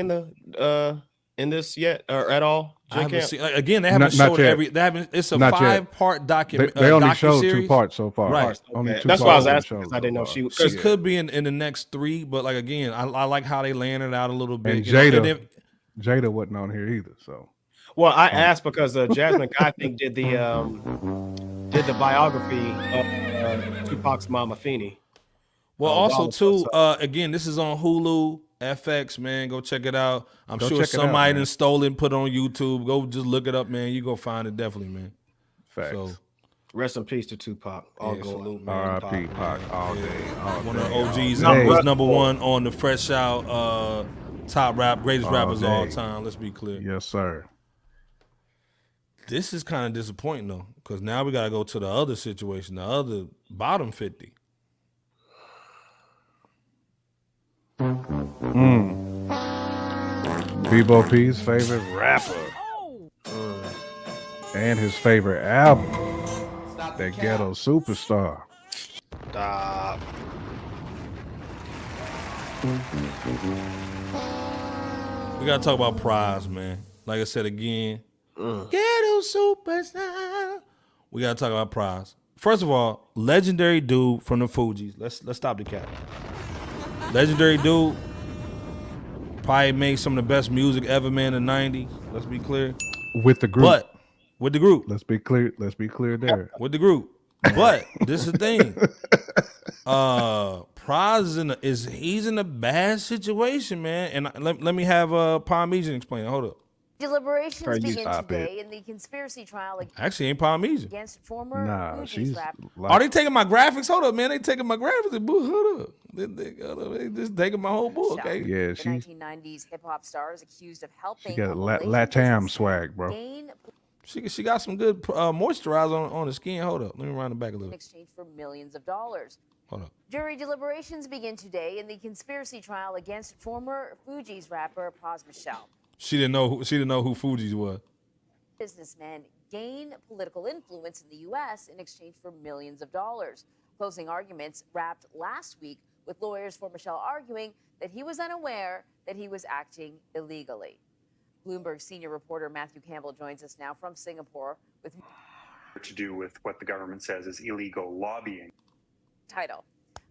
in this yet or at all? Again, they haven't showed every. They haven't. It's a 5-part document. They only showed 2 parts so far. Right. Only 2 That's why I was asking. Because I didn't know she could be in the next 3. But like again, I like how they laying it out a little bit. And Jada wasn't on here either. So. Well, I asked because Jasmine Guy, I think, did the biography of Tupac's mama Feeney. Well, also too, again, this is on Hulu, FX, man. Go check it out. I'm sure somebody done stole it and put it on YouTube. Go just look it up, man. You go find it definitely, man. Facts. So, rest in peace to Tupac. Salute, man. R.I.P. Pac all day. One of the OGs. Was number 1 on the Fresh Out top greatest rappers of all time. Let's be clear. Yes, sir. This is kind of disappointing though, because now we gotta go to the other situation, the other bottom 50. Bebo P's favorite rapper and his favorite album, that Ghetto Superstar. Stop. We gotta talk about Pras, man. Like I said again, Ghetto Superstar. We gotta talk about Pras. First of all, legendary dude from the Fugees. Let's stop the cap. Legendary dude. Probably made some of the best music ever, man, in the 90s. Let's be clear. With the group. But with the group. Let's be clear there. With the group. But this is the thing. Pras he's in a bad situation, man. And let me have Parmesan explain it. Hold up. Deliberations begin today in the conspiracy trial actually ain't Parmesan against former Fugees rapper. Are they taking my graphics? Hold up, man. They taking my graphics. Hold up. They just taking my whole book. Okay. Yeah, the 1990s hip hop stars accused of helping. She got Latam swag, bro. She got some good moisturizer on the skin. Hold up. Let me round it back a little. In exchange for millions of dollars. Hold up. Jury deliberations begin today in the conspiracy trial against former Fugees rapper Pras Michelle. She didn't know who Fugees was. Businessmen gain political influence in the U.S. in exchange for millions of dollars. Closing arguments wrapped last week with lawyers for Michelle arguing that he was unaware that he was acting illegally. Bloomberg senior reporter Matthew Campbell joins us now from Singapore with to do with what the government says is illegal lobbying. Title.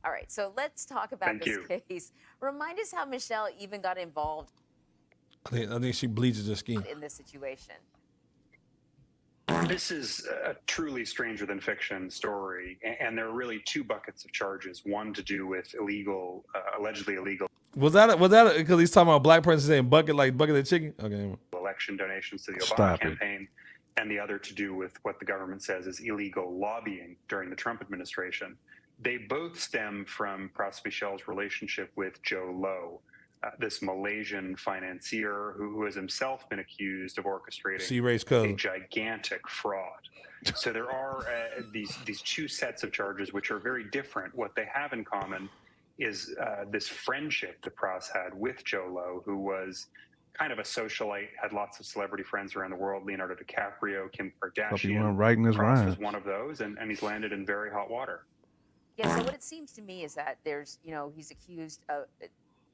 All right, so let's talk about this case. Remind us how Michelle even got involved. I think she bleaches her skin in this situation. This is a truly stranger than fiction story, and there are really 2 buckets of charges. One to do with illegal, allegedly illegal. Was that because he's talking about black person saying bucket of chicken? Okay. Election donations to the Obama campaign, and the other to do with what the government says is illegal lobbying during the Trump administration. they both stem from Pras Michel's relationship with Joe Low, this Malaysian financier who has himself been accused of orchestrating a gigantic fraud. So there are these two sets of charges which are very different. What they have in common is this friendship that Pras had with Joe Low, who was kind of a socialite, had lots of celebrity friends around the world, Leonardo DiCaprio, Kim Kardashian. Pras was one of those, and he's landed in very hot water. Yeah, so what it seems to me is that there's, he's accused of,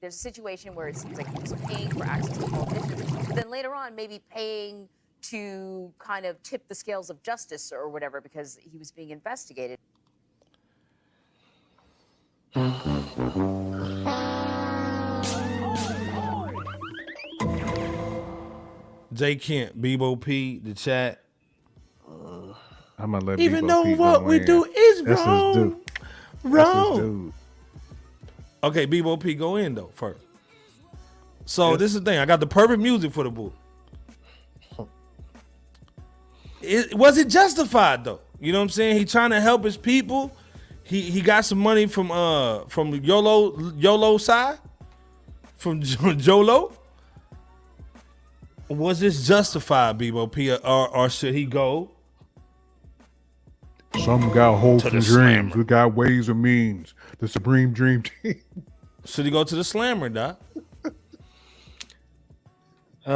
there's a situation where it seems like he was paying for access to politicians, then later on maybe paying to kind of tip the scales of justice or whatever because he was being investigated. J. Kent, Bebo P, the chat. I'm gonna let even Bebo though P what go we in. do is That's wrong. his dude. Wrong. That's his dude. Okay, Bebo P, go in though first. So this is the thing. I got the perfect music for the book. Was it justified though? You know what I'm saying? He trying to help his people. He got some money from YOLO side, from Jolo. Was this justified, Bebo P, or should he go? Some got hopes To the and dreams. slammer. We got ways and means. The Supreme Dream Team. Should he go to the slammer, Doc? First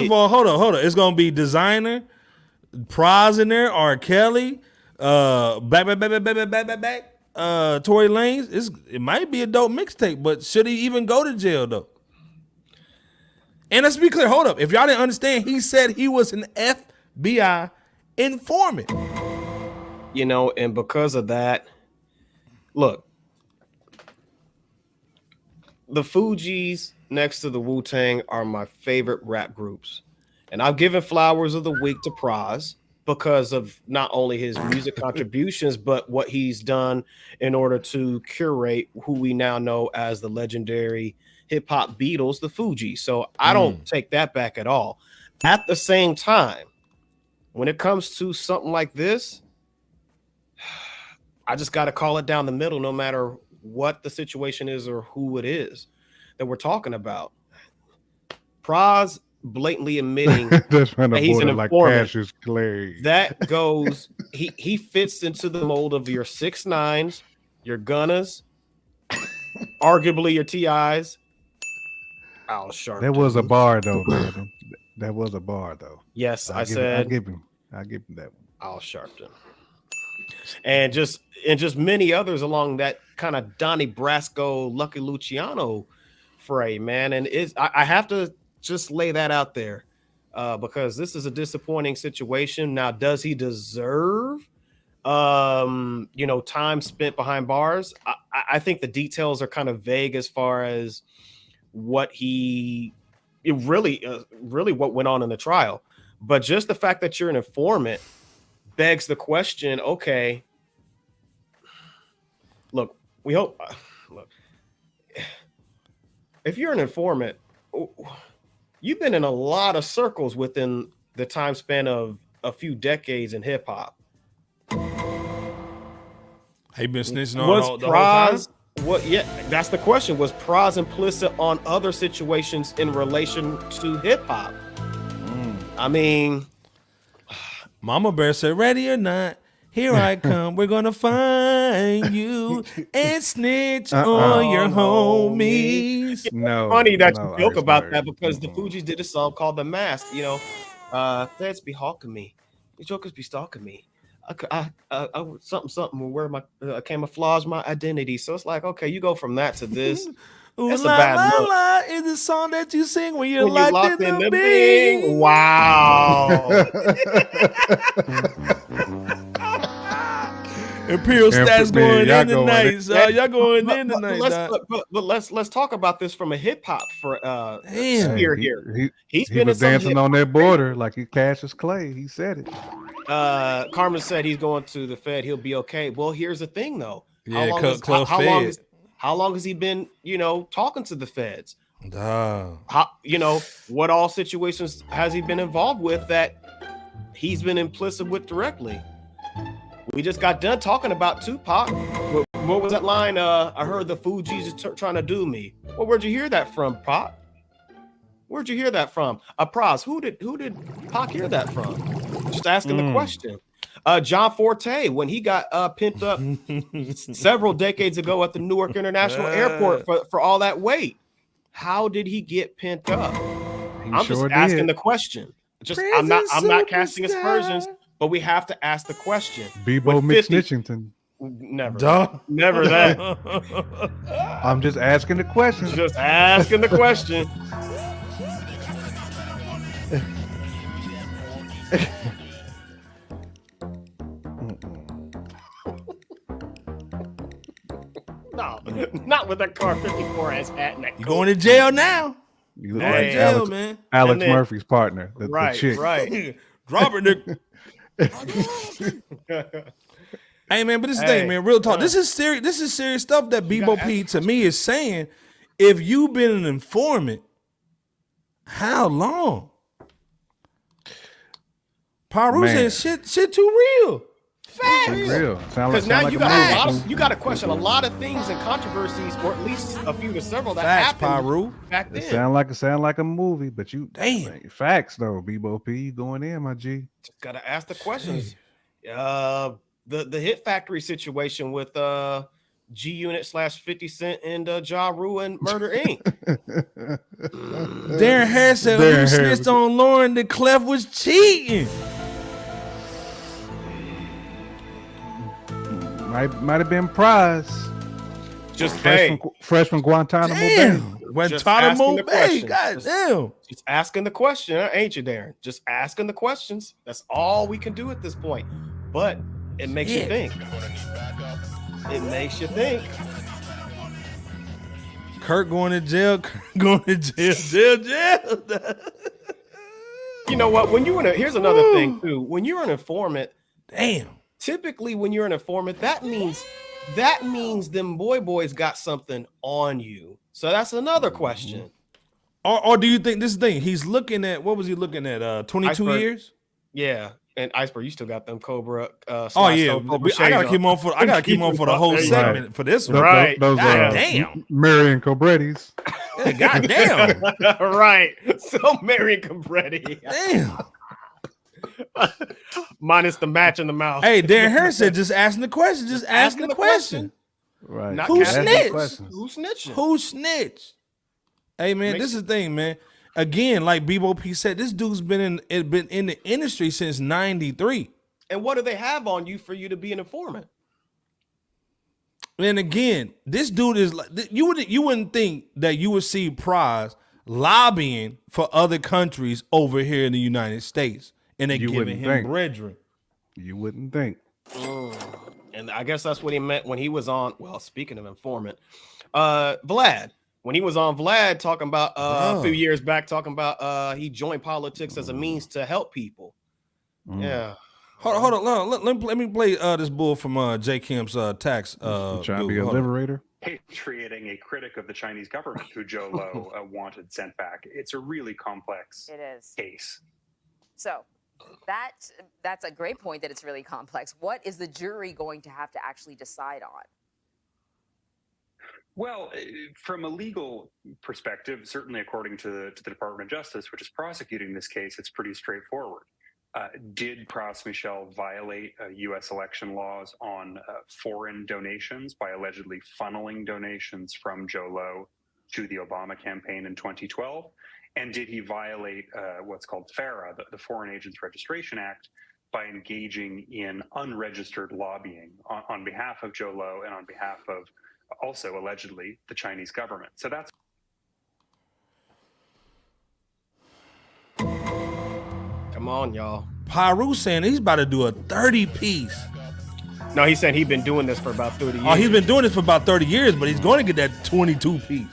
of all, hold on. It's gonna be Desiigner, Pras in there, R. Kelly, back, Tory Lanez. It might be a dope mixtape, but should he even go to jail though? And let's be clear, hold up. If y'all didn't understand, he said he was an FBI informant. And because of that, look, the Fugees next to the Wu-Tang are my favorite rap groups. And I've given Flowers of the Week to Pras because of not only his music contributions, but what he's done in order to curate who we now know as the legendary hip-hop Beatles, the Fugees. So I don't take that back at all. At the same time, when it comes to something like this, I just got to call it down the middle, no matter what the situation is or who it is that we're talking about. Pras blatantly admitting that he's an informant. Like Cassius Clay. That goes, he fits into the mold of your 6ix9s, your Gunnas, arguably your TIs. Al Sharpton. That was a bar though, man. That was a bar though. Yes, I give him that one. Al Sharpton. And just many others along that kind of Donnie Brasco, Lucky Luciano fray, man. And I have to just lay that out there because this is a disappointing situation. Now, does he deserve time spent behind bars? I think the details are kind of vague as far as what really what went on in the trial. But just the fact that you're an informant begs the question, okay, look, if you're an informant, you've been in a lot of circles within the time span of a few decades in hip hop. Have you been snitching on the whole time? That's the question. Was Pras implicit on other situations in relation to hip hop? I mean, Mama Bear said, "Ready or not, here I come. We're gonna find you and snitch on your homies." No, funny that you joke about that because the Fugees did a song called "The Mask." Feds be hawking me, these jokers be stalking me. I something where my camouflage my identity. So it's like, okay, you go from that to this. That's a bad look. La is the song that you sing when you're locked in the Bing. Wow. Imperial stats going in tonight. So y'all going in tonight. But let's talk about this from a hip hop sphere here. He was dancing on that border like he Cassius Clay. He said it. Carmen said he's going to the Fed. He'll be okay. Well, here's the thing though. How long has he been, talking to the feds? What all situations has he been involved with that he's been implicit with directly? We just got done talking about Tupac. What was that line? I heard the Fugees is trying to do me. Well, where'd you hear that from, Pac? Where'd you hear that from? Pras, who did Pac hear that from? Just asking the question. John Forte, when he got pimped up several decades ago at the Newark International Airport for all that weight, how did he get pimped up? I'm just asking the question. I'm not casting aspersions, but we have to ask the question. Bebo McSnitchington. Never. Duh. Never that. I'm just asking the question. Just asking the question. No, not with that Car 54 ass hat and that. You going to jail now? You look like Alex, man. Alex Murphy's partner, the chick. Right. Robert. Hey man, but this thing, man, real talk. This is serious. This is serious stuff that Bebo P to me is saying. If you've been an informant, how long? Paru said shit too real. Facts. Real. Because now you got to question a lot of things and controversies, or at least a few to several that happened back then. It sound like a movie, but you facts though, Bebo P, you going in, my G. Just gotta ask the questions. The Hit Factory situation with G Unit / 50 Cent and Ja Rule and Murder Inc. Darren Harris said when you snitched on Lauren, the Clef was cheating. Might have been Pras. Just fresh from Guantanamo Bay. Guantanamo Bay. God damn. Just asking the question, ain't you, Darren? Just asking the questions. That's all we can do at this point. But it makes you think. It makes you think. Kurt going to jail. Going to jail. You know what? When you here's another thing too. When you're an informant, damn. Typically, when you're an informant, that means them boys got something on you. So that's another question. Or do you think this thing he's looking at? What was he looking at? 22 years? Yeah. And Iceberg, you still got them Cobra. Oh yeah, I gotta keep on for. I gotta keep on for the whole segment for this one. Right? Those damn, Marion Cobretti's. God damn. Right. So Marion Cobretti. Damn. Minus the match in the mouth. Hey, Darren Harris said, just asking the question. Just asking the question. Right. Who snitched? Who snitched? Who snitched? Hey man, this is the thing, man. Again, like Bebo P said, this dude's been in the industry since '93. And what do they have on you for you to be an informant? And again, this dude is like you wouldn't think that you would see Pras lobbying for other countries over here in the United States, and they giving him brethren. You wouldn't think. And I guess that's what he meant when he was on. Well, speaking of informant, Vlad. When he was on Vlad talking about a few years back, talking about he joined politics as a means to help people. Yeah. Hold on. Let me play this bull from J. Kemp's tax. Trying to be a liberator. Patriating a critic of the Chinese government who Joe Low wanted sent back. It's a really complex case. So that's a great point that it's really complex. What is the jury going to have to actually decide on? Well, from a legal perspective, certainly according to the Department of Justice, which is prosecuting this case, it's pretty straightforward. Did Pras Michel violate U.S. election laws on foreign donations by allegedly funneling donations from Joe Low to the Obama campaign in 2012? And did he violate what's called FARA, the Foreign Agents Registration Act, by engaging in unregistered lobbying on behalf of Joe Low and on behalf of also allegedly the Chinese government? So that's. Come on, y'all. Paru saying he's about to do a 30-piece. No, he said he's been doing this for about 30 years. Oh, he's been doing this for about 30 years, but he's going to get that 22-piece.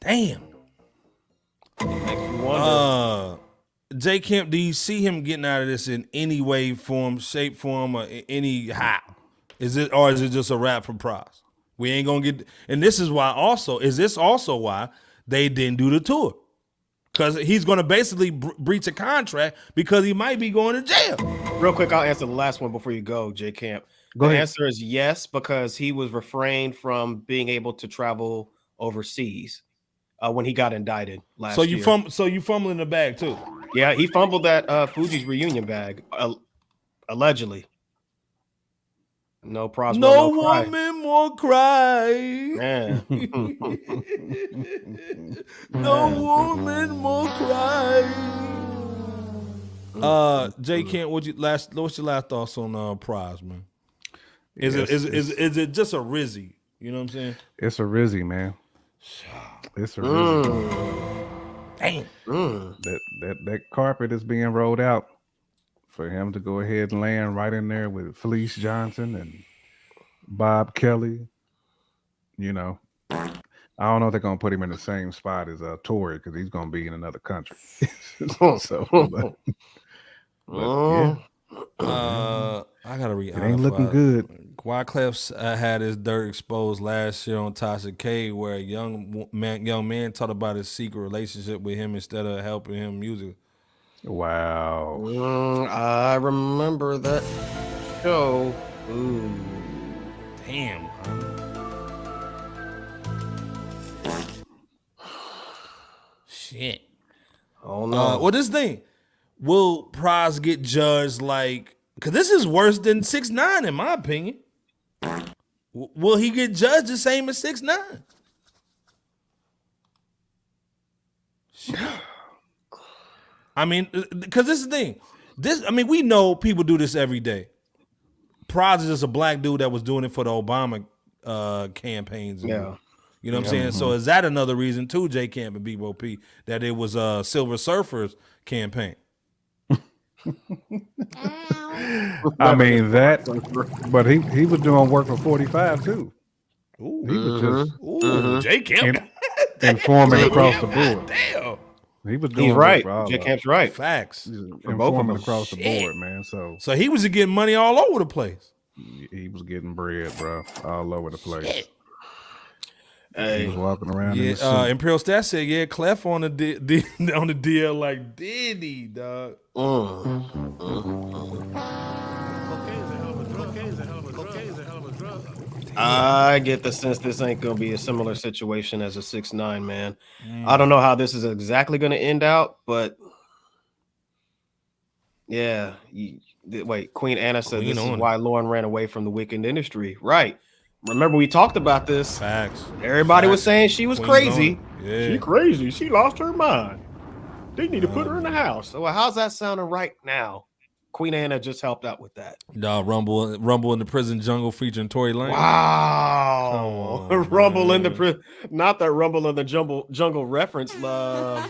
Damn. J. Kemp, do you see him getting out of this in any way, form, shape, form, or any how? Is it just a wrap from Pras? We ain't gonna get, and this is why also, is this also why they didn't do the tour? Because he's going to basically breach a contract because he might be going to jail. Real quick, I'll answer the last one before you go, J Camp. The answer is yes, because he was refrained from being able to travel overseas when he got indicted last year. So you fumbling the bag too? Yeah, he fumbled that Fugees reunion bag, allegedly. No Pras. No woman more cry. Man. No woman more cry. J Kent, what's your last thoughts on Pras, man? Is it just a rizzy? You know what I'm saying? It's a rizzy, man. It's a rizzy. Damn. That carpet is being rolled out for him to go ahead and land right in there with Felice Johnson and Bob Kelly. You know, I don't know if they're gonna put him in the same spot as Tory because he's gonna be in another country. Yeah. I gotta read. It ain't looking good. Wyclef had his dirt exposed last year on Tasha K, where a young man talked about his secret relationship with him instead of helping him musically. Wow. I remember that show. Ooh. Damn. Shit. Oh no. Well, this thing. Will Pras get judged like? Because this is worse than 6ix9ine, in my opinion. Will he get judged the same as 6ix9ine? I mean, because this is the thing. We know people do this every day. Pras is just a black dude that was doing it for the Obama campaigns. Yeah. You know what I'm saying? So is that another reason too, J Camp and Bebo P, that it was Silver Surfer's campaign? I mean that, but he was doing work for 45 too. Ooh, he was just J Camp informing across the board. Damn, he was doing. He's right. J Camp's right. Facts. Informing across the board, man. So he was getting money all over the place. He was getting bread, bro, all over the place. Shit. He was walking around. Yeah, Imperial Stat said, "Yeah, Clef on the on the DL like Diddy, dog." I get the sense this ain't gonna be a similar situation as a 6ix9ine, man. I don't know how this is exactly gonna end out, but yeah. Wait, Queen Anna said this is why Lauren ran away from the weekend industry, right? Remember, we talked about this. Facts. Everybody was saying she was crazy. Yeah. She crazy. She lost her mind. They need to put her in the house. So how's that sounding right now? Queen Anna just helped out with that. Rumble in the Prison Jungle featuring Tory Lanez. Wow. On, Rumble in the prison. Not that Rumble in the Jungle reference. Nah,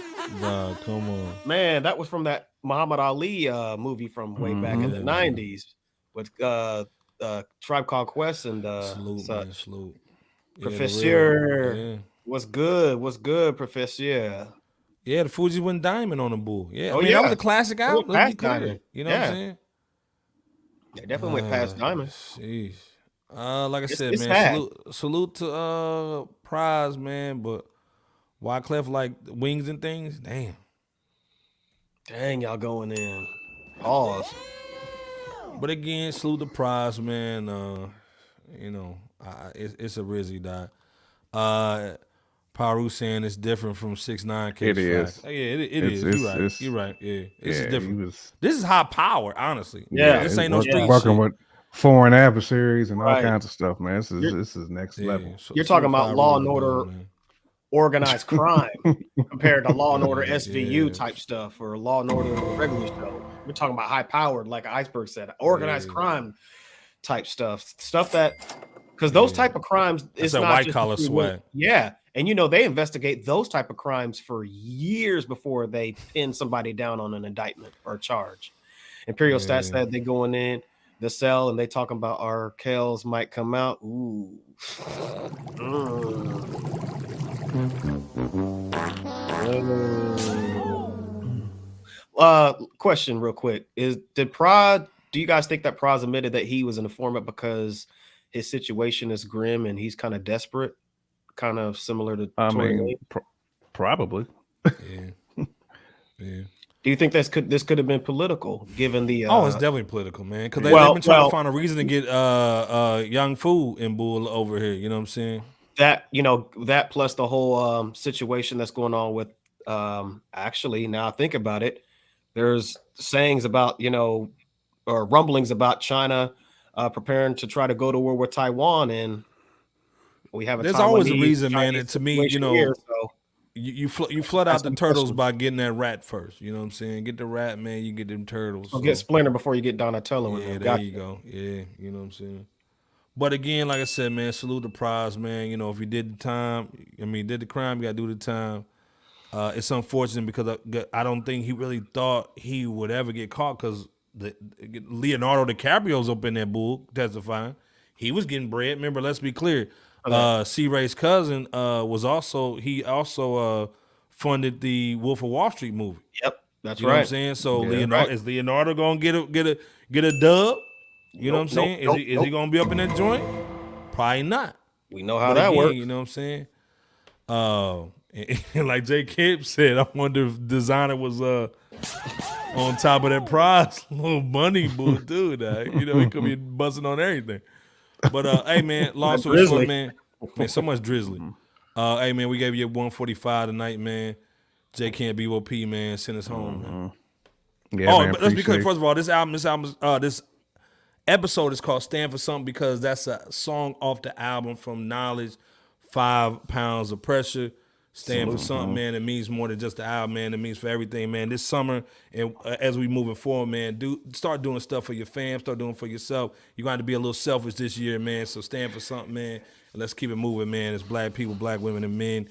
come on. Man, that was from that Muhammad Ali movie from way back in the 90s with Tribe Called Quest and salute. Professor. What's good, Professor? Yeah, the Fugees went diamond on the bull. Yeah, that was a classic album. Let's be clear. You know what I'm saying? They definitely went past diamond. Jeez. Like I said, man, salute to Pras, man, but Wyclef like wings and things. Dang, y'all going in. Pause. But again, salute to Pras, man. It's a rizzy dot. Paru saying it's different from 6ix9ine. It is. Yeah, it is. You're right. Yeah, this is different. This is high power, honestly. Yeah, this ain't no street working shit. with foreign adversaries and all kinds of stuff, man. This is next level. You're talking about Law and Order, organized crime compared to Law and Order SVU type stuff or Law and Order regular show. We're talking about high powered, like Iceberg said, organized crime type stuff that because those type of crimes it's not white collar sweat. Yeah. And they investigate those type of crimes for years before they pin somebody down on an indictment or charge. Imperial Stats said they going in the cell and they talking about our Kells might come out. Ooh. Question real quick. Do you guys think that Pras admitted that he was an informant because his situation is grim and he's kind of desperate? Kind of similar to probably. Yeah. Do you think this could have been political, given the? It's definitely political, man. Because they've been trying to find a reason to get Young Fool and Bull over here. You know what I'm saying? That plus the whole situation that's going on with actually, now I think about it, there's sayings about or rumblings about China preparing to try to go to war with Taiwan, and we have there's always a reason, man. And to me, here, so. You flood out the turtles by getting that rat first. You know what I'm saying? Get the rat, man. You get them turtles. So get Splinter before you get Donatello. Yeah, there you go. Yeah, you know what I'm saying? But again, like I said, man, salute to Pras, man. If you did the time, did the crime, you got to do the time. It's unfortunate because I don't think he really thought he would ever get caught because Leonardo DiCaprio's up in that bull testifying. He was getting bread. Remember, let's be clear. C-Ray's cousin also funded the Wolf of Wall Street movie. Yep, that's you know what I'm saying? So is Leonardo gonna get a dub? You know what I'm saying? Is he gonna be up in that joint? Probably not. We know how that works. You know what I'm saying? And like Jay Kemp said, I wonder if Desiigner was on top of that Pras little money bull dude. He could be busting on everything. But hey man, long story short, man, so much drizzly. Hey man, we gave you 145 tonight, man. J Can't BOP, man, send us home, man. Yeah, man, but that's because first of all, this episode is called "Stand for Something" because that's a song off the album from Knowledge, 5 Pounds of Pressure. Stand for something, man. It means more than just the album, man. It means for everything, man. This summer, and as we moving forward, man, start doing stuff for your fam. Start doing for yourself. You're going to be a little selfish this year, man. So stand for something, man. And let's keep it moving, man. As black people, black women, and men,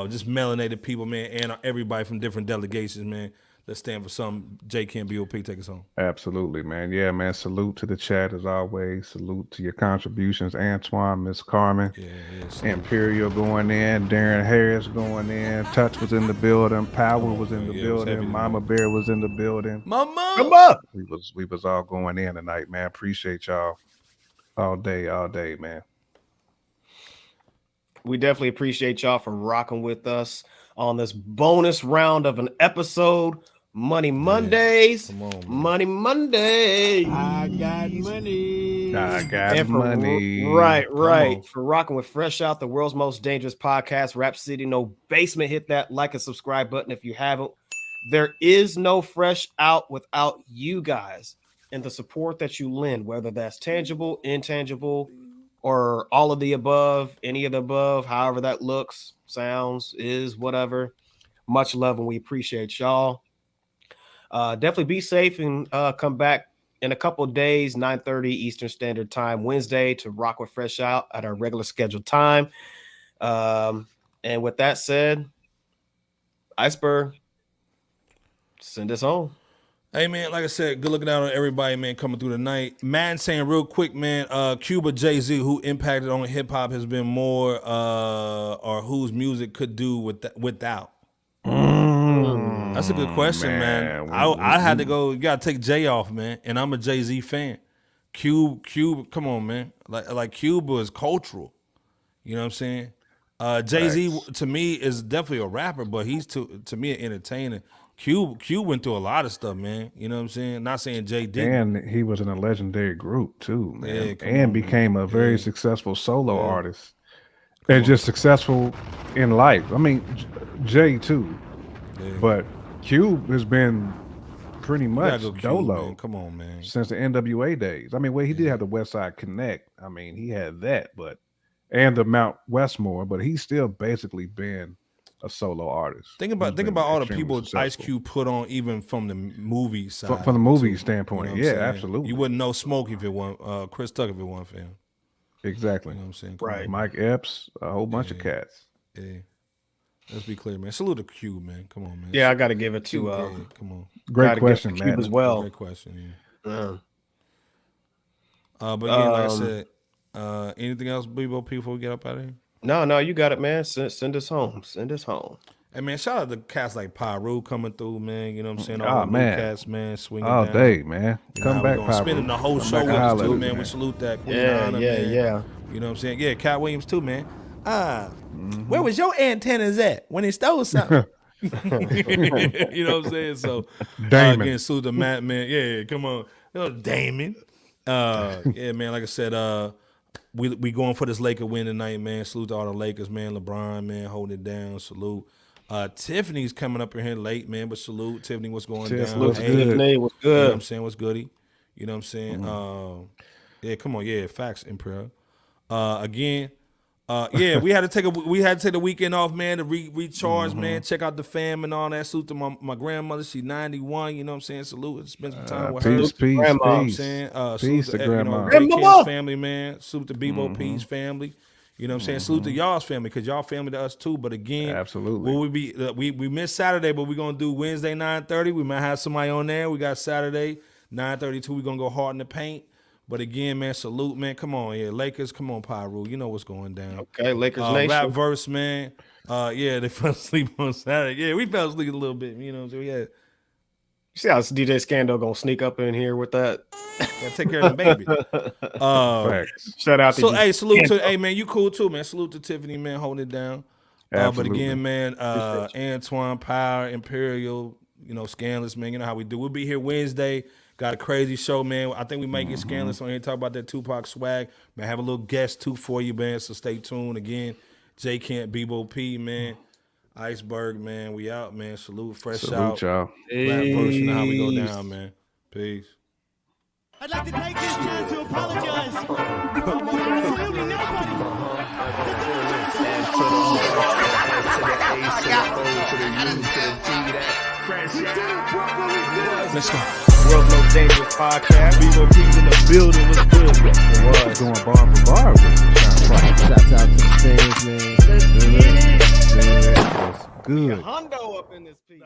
just melanated people, man, and everybody from different delegations, man. Let's stand for something. J Can't BOP, take us home. Absolutely, man. Yeah, man. Salute to the chat as always. Salute to your contributions, Antoine, Miss Carmen, Imperial going in, Darren Harris going in, Touch was in the building, Power was in the building, Mama Bear was in the building. Mama! We was all going in tonight, man. Appreciate y'all all day, man. We definitely appreciate y'all for rocking with us on this bonus round of an episode. Money Mondays. Come on, Money Mondays. I got money. I got money. Right. For rocking with Fresh Out, the world's most dangerous podcast, Rap City, no basement. Hit that like and subscribe button if you haven't. There is no Fresh Out without you guys and the support that you lend, whether that's tangible, intangible, or all of the above, any of the above, however that looks, sounds, is, whatever. Much love, and we appreciate y'all. Definitely be safe and come back in a couple of days, 9:30 Eastern Standard Time, Wednesday, to rock with Fresh Out at our regular scheduled time. And with that said, Iceberg, send us home. Hey, man, like I said, good looking out on everybody, man, coming through tonight. Man, saying real quick, man, Cuba Jay-Z, who impacted on hip-hop, has been more, or whose music could do without? That's a good question, man. I had to go, you got to take Jay off, man, and I'm a Jay-Z fan. Cube, come on, man. Like Cuba is cultural. You know what I'm saying? Jay-Z, to me, is definitely a rapper, but he's, to me, an entertainer. Q went through a lot of stuff, man. You know what I'm saying? Not saying Jay didn't. And he was in a legendary group too, man. And became a very successful solo artist. And just successful in life. I mean, Jay too. Yeah. But Cube has been pretty much dolo. Man. Come on, man. Since the NWA days. I mean, he did have the West Side Connect. I mean, he had that, and the Mount Westmore, but he's still basically been a solo artist. Think about all the people Ice Cube put on, even from the movie side. From the movie standpoint, you know absolutely. You wouldn't know Smoke if it wasn't Chris Tucker if it wasn't for him. Exactly. You know what I'm saying? Right. Mike Epps, a whole bunch of cats. Yeah. Let's be clear, man. Salute to Cube, man. Come on, man. Yeah, I got to give it to. Come on. Great question, man. Cube as well. Great question. Yeah. But again, like I said, anything else, people, before we get up out of here? No, you got it, man. Send us home. Send us home. Hey, man, shout out to cats like Pyro coming through, man. You know what I'm saying? All the new cats, man, swinging all down. Day, man. Come back, Pyro. Spending the whole show with us, too, man. We salute that. Queen Honor, man. Yeah. You know what I'm saying? Yeah, Cat Williams, too, man. Where was your antennas at when he stole something? You know what I'm saying? So again, salute to Matt, man. Yeah, come on. Damon. Yeah, man, like I said, we going for this Laker win tonight, man. Salute to all the Lakers, man. LeBron, man, holding it down. Salute. Tiffany's coming up in here late, man, but salute. Tiffany, what's going down? Salute to Tiffany, what's good? You know what I'm saying? What's goody? You know what I'm saying? Yeah, come on, yeah, facts, Emperor. Again, yeah, we had to take the weekend off, man, to recharge, man. Check out the fam and all that. Salute to my grandmother. She's 91. You know what I'm saying? Salute. Spend some time with her. Peace, you know what I'm saying? Peace to grandma. Kid's family, man. Salute to Bebo P's family. You know what I'm saying? Salute to y'all's family, because y'all family to us too. But again, absolutely. Will we missed Saturday, but we're gonna do Wednesday 9:30. We might have somebody on there. We got Saturday 9:32. We're gonna go hard in the paint. But again, man, salute, man. Come on, yeah, Lakers. Come on, Pyro. You know what's going down. Okay, Lakers Nation. Rap verse, man. Yeah, they fell asleep on Saturday. Yeah, we fell asleep a little bit. You know, so yeah. You see how DJ Scandal gonna sneak up in here with that? Yeah, take care of the baby. Shout out to hey, salute to hey man, you cool too, man. Salute to Tiffany, man, holding it down. But again, man, Antoine, Power, Imperial, you know, Scandalous, man. You know how we do. We'll be here Wednesday. Got a crazy show, man. I think we might get Scandalous on here, talk about that Tupac swag. Man, have a little guest too for you, man. So stay tuned. Again, J Camp, Bebo P, man. Iceberg, man. We out, man. Salute, fresh out. Y'all. Rap version of how we go down, man. Peace. I'd like to take this time to apologize. Absolutely nobody. Let's go. World's Most Dangerous Podcast. Bebo P's in the building. What's good? What's going bar for bar? Shouts out to the fans, man. Let's get it. Good. Hondo up in this piece.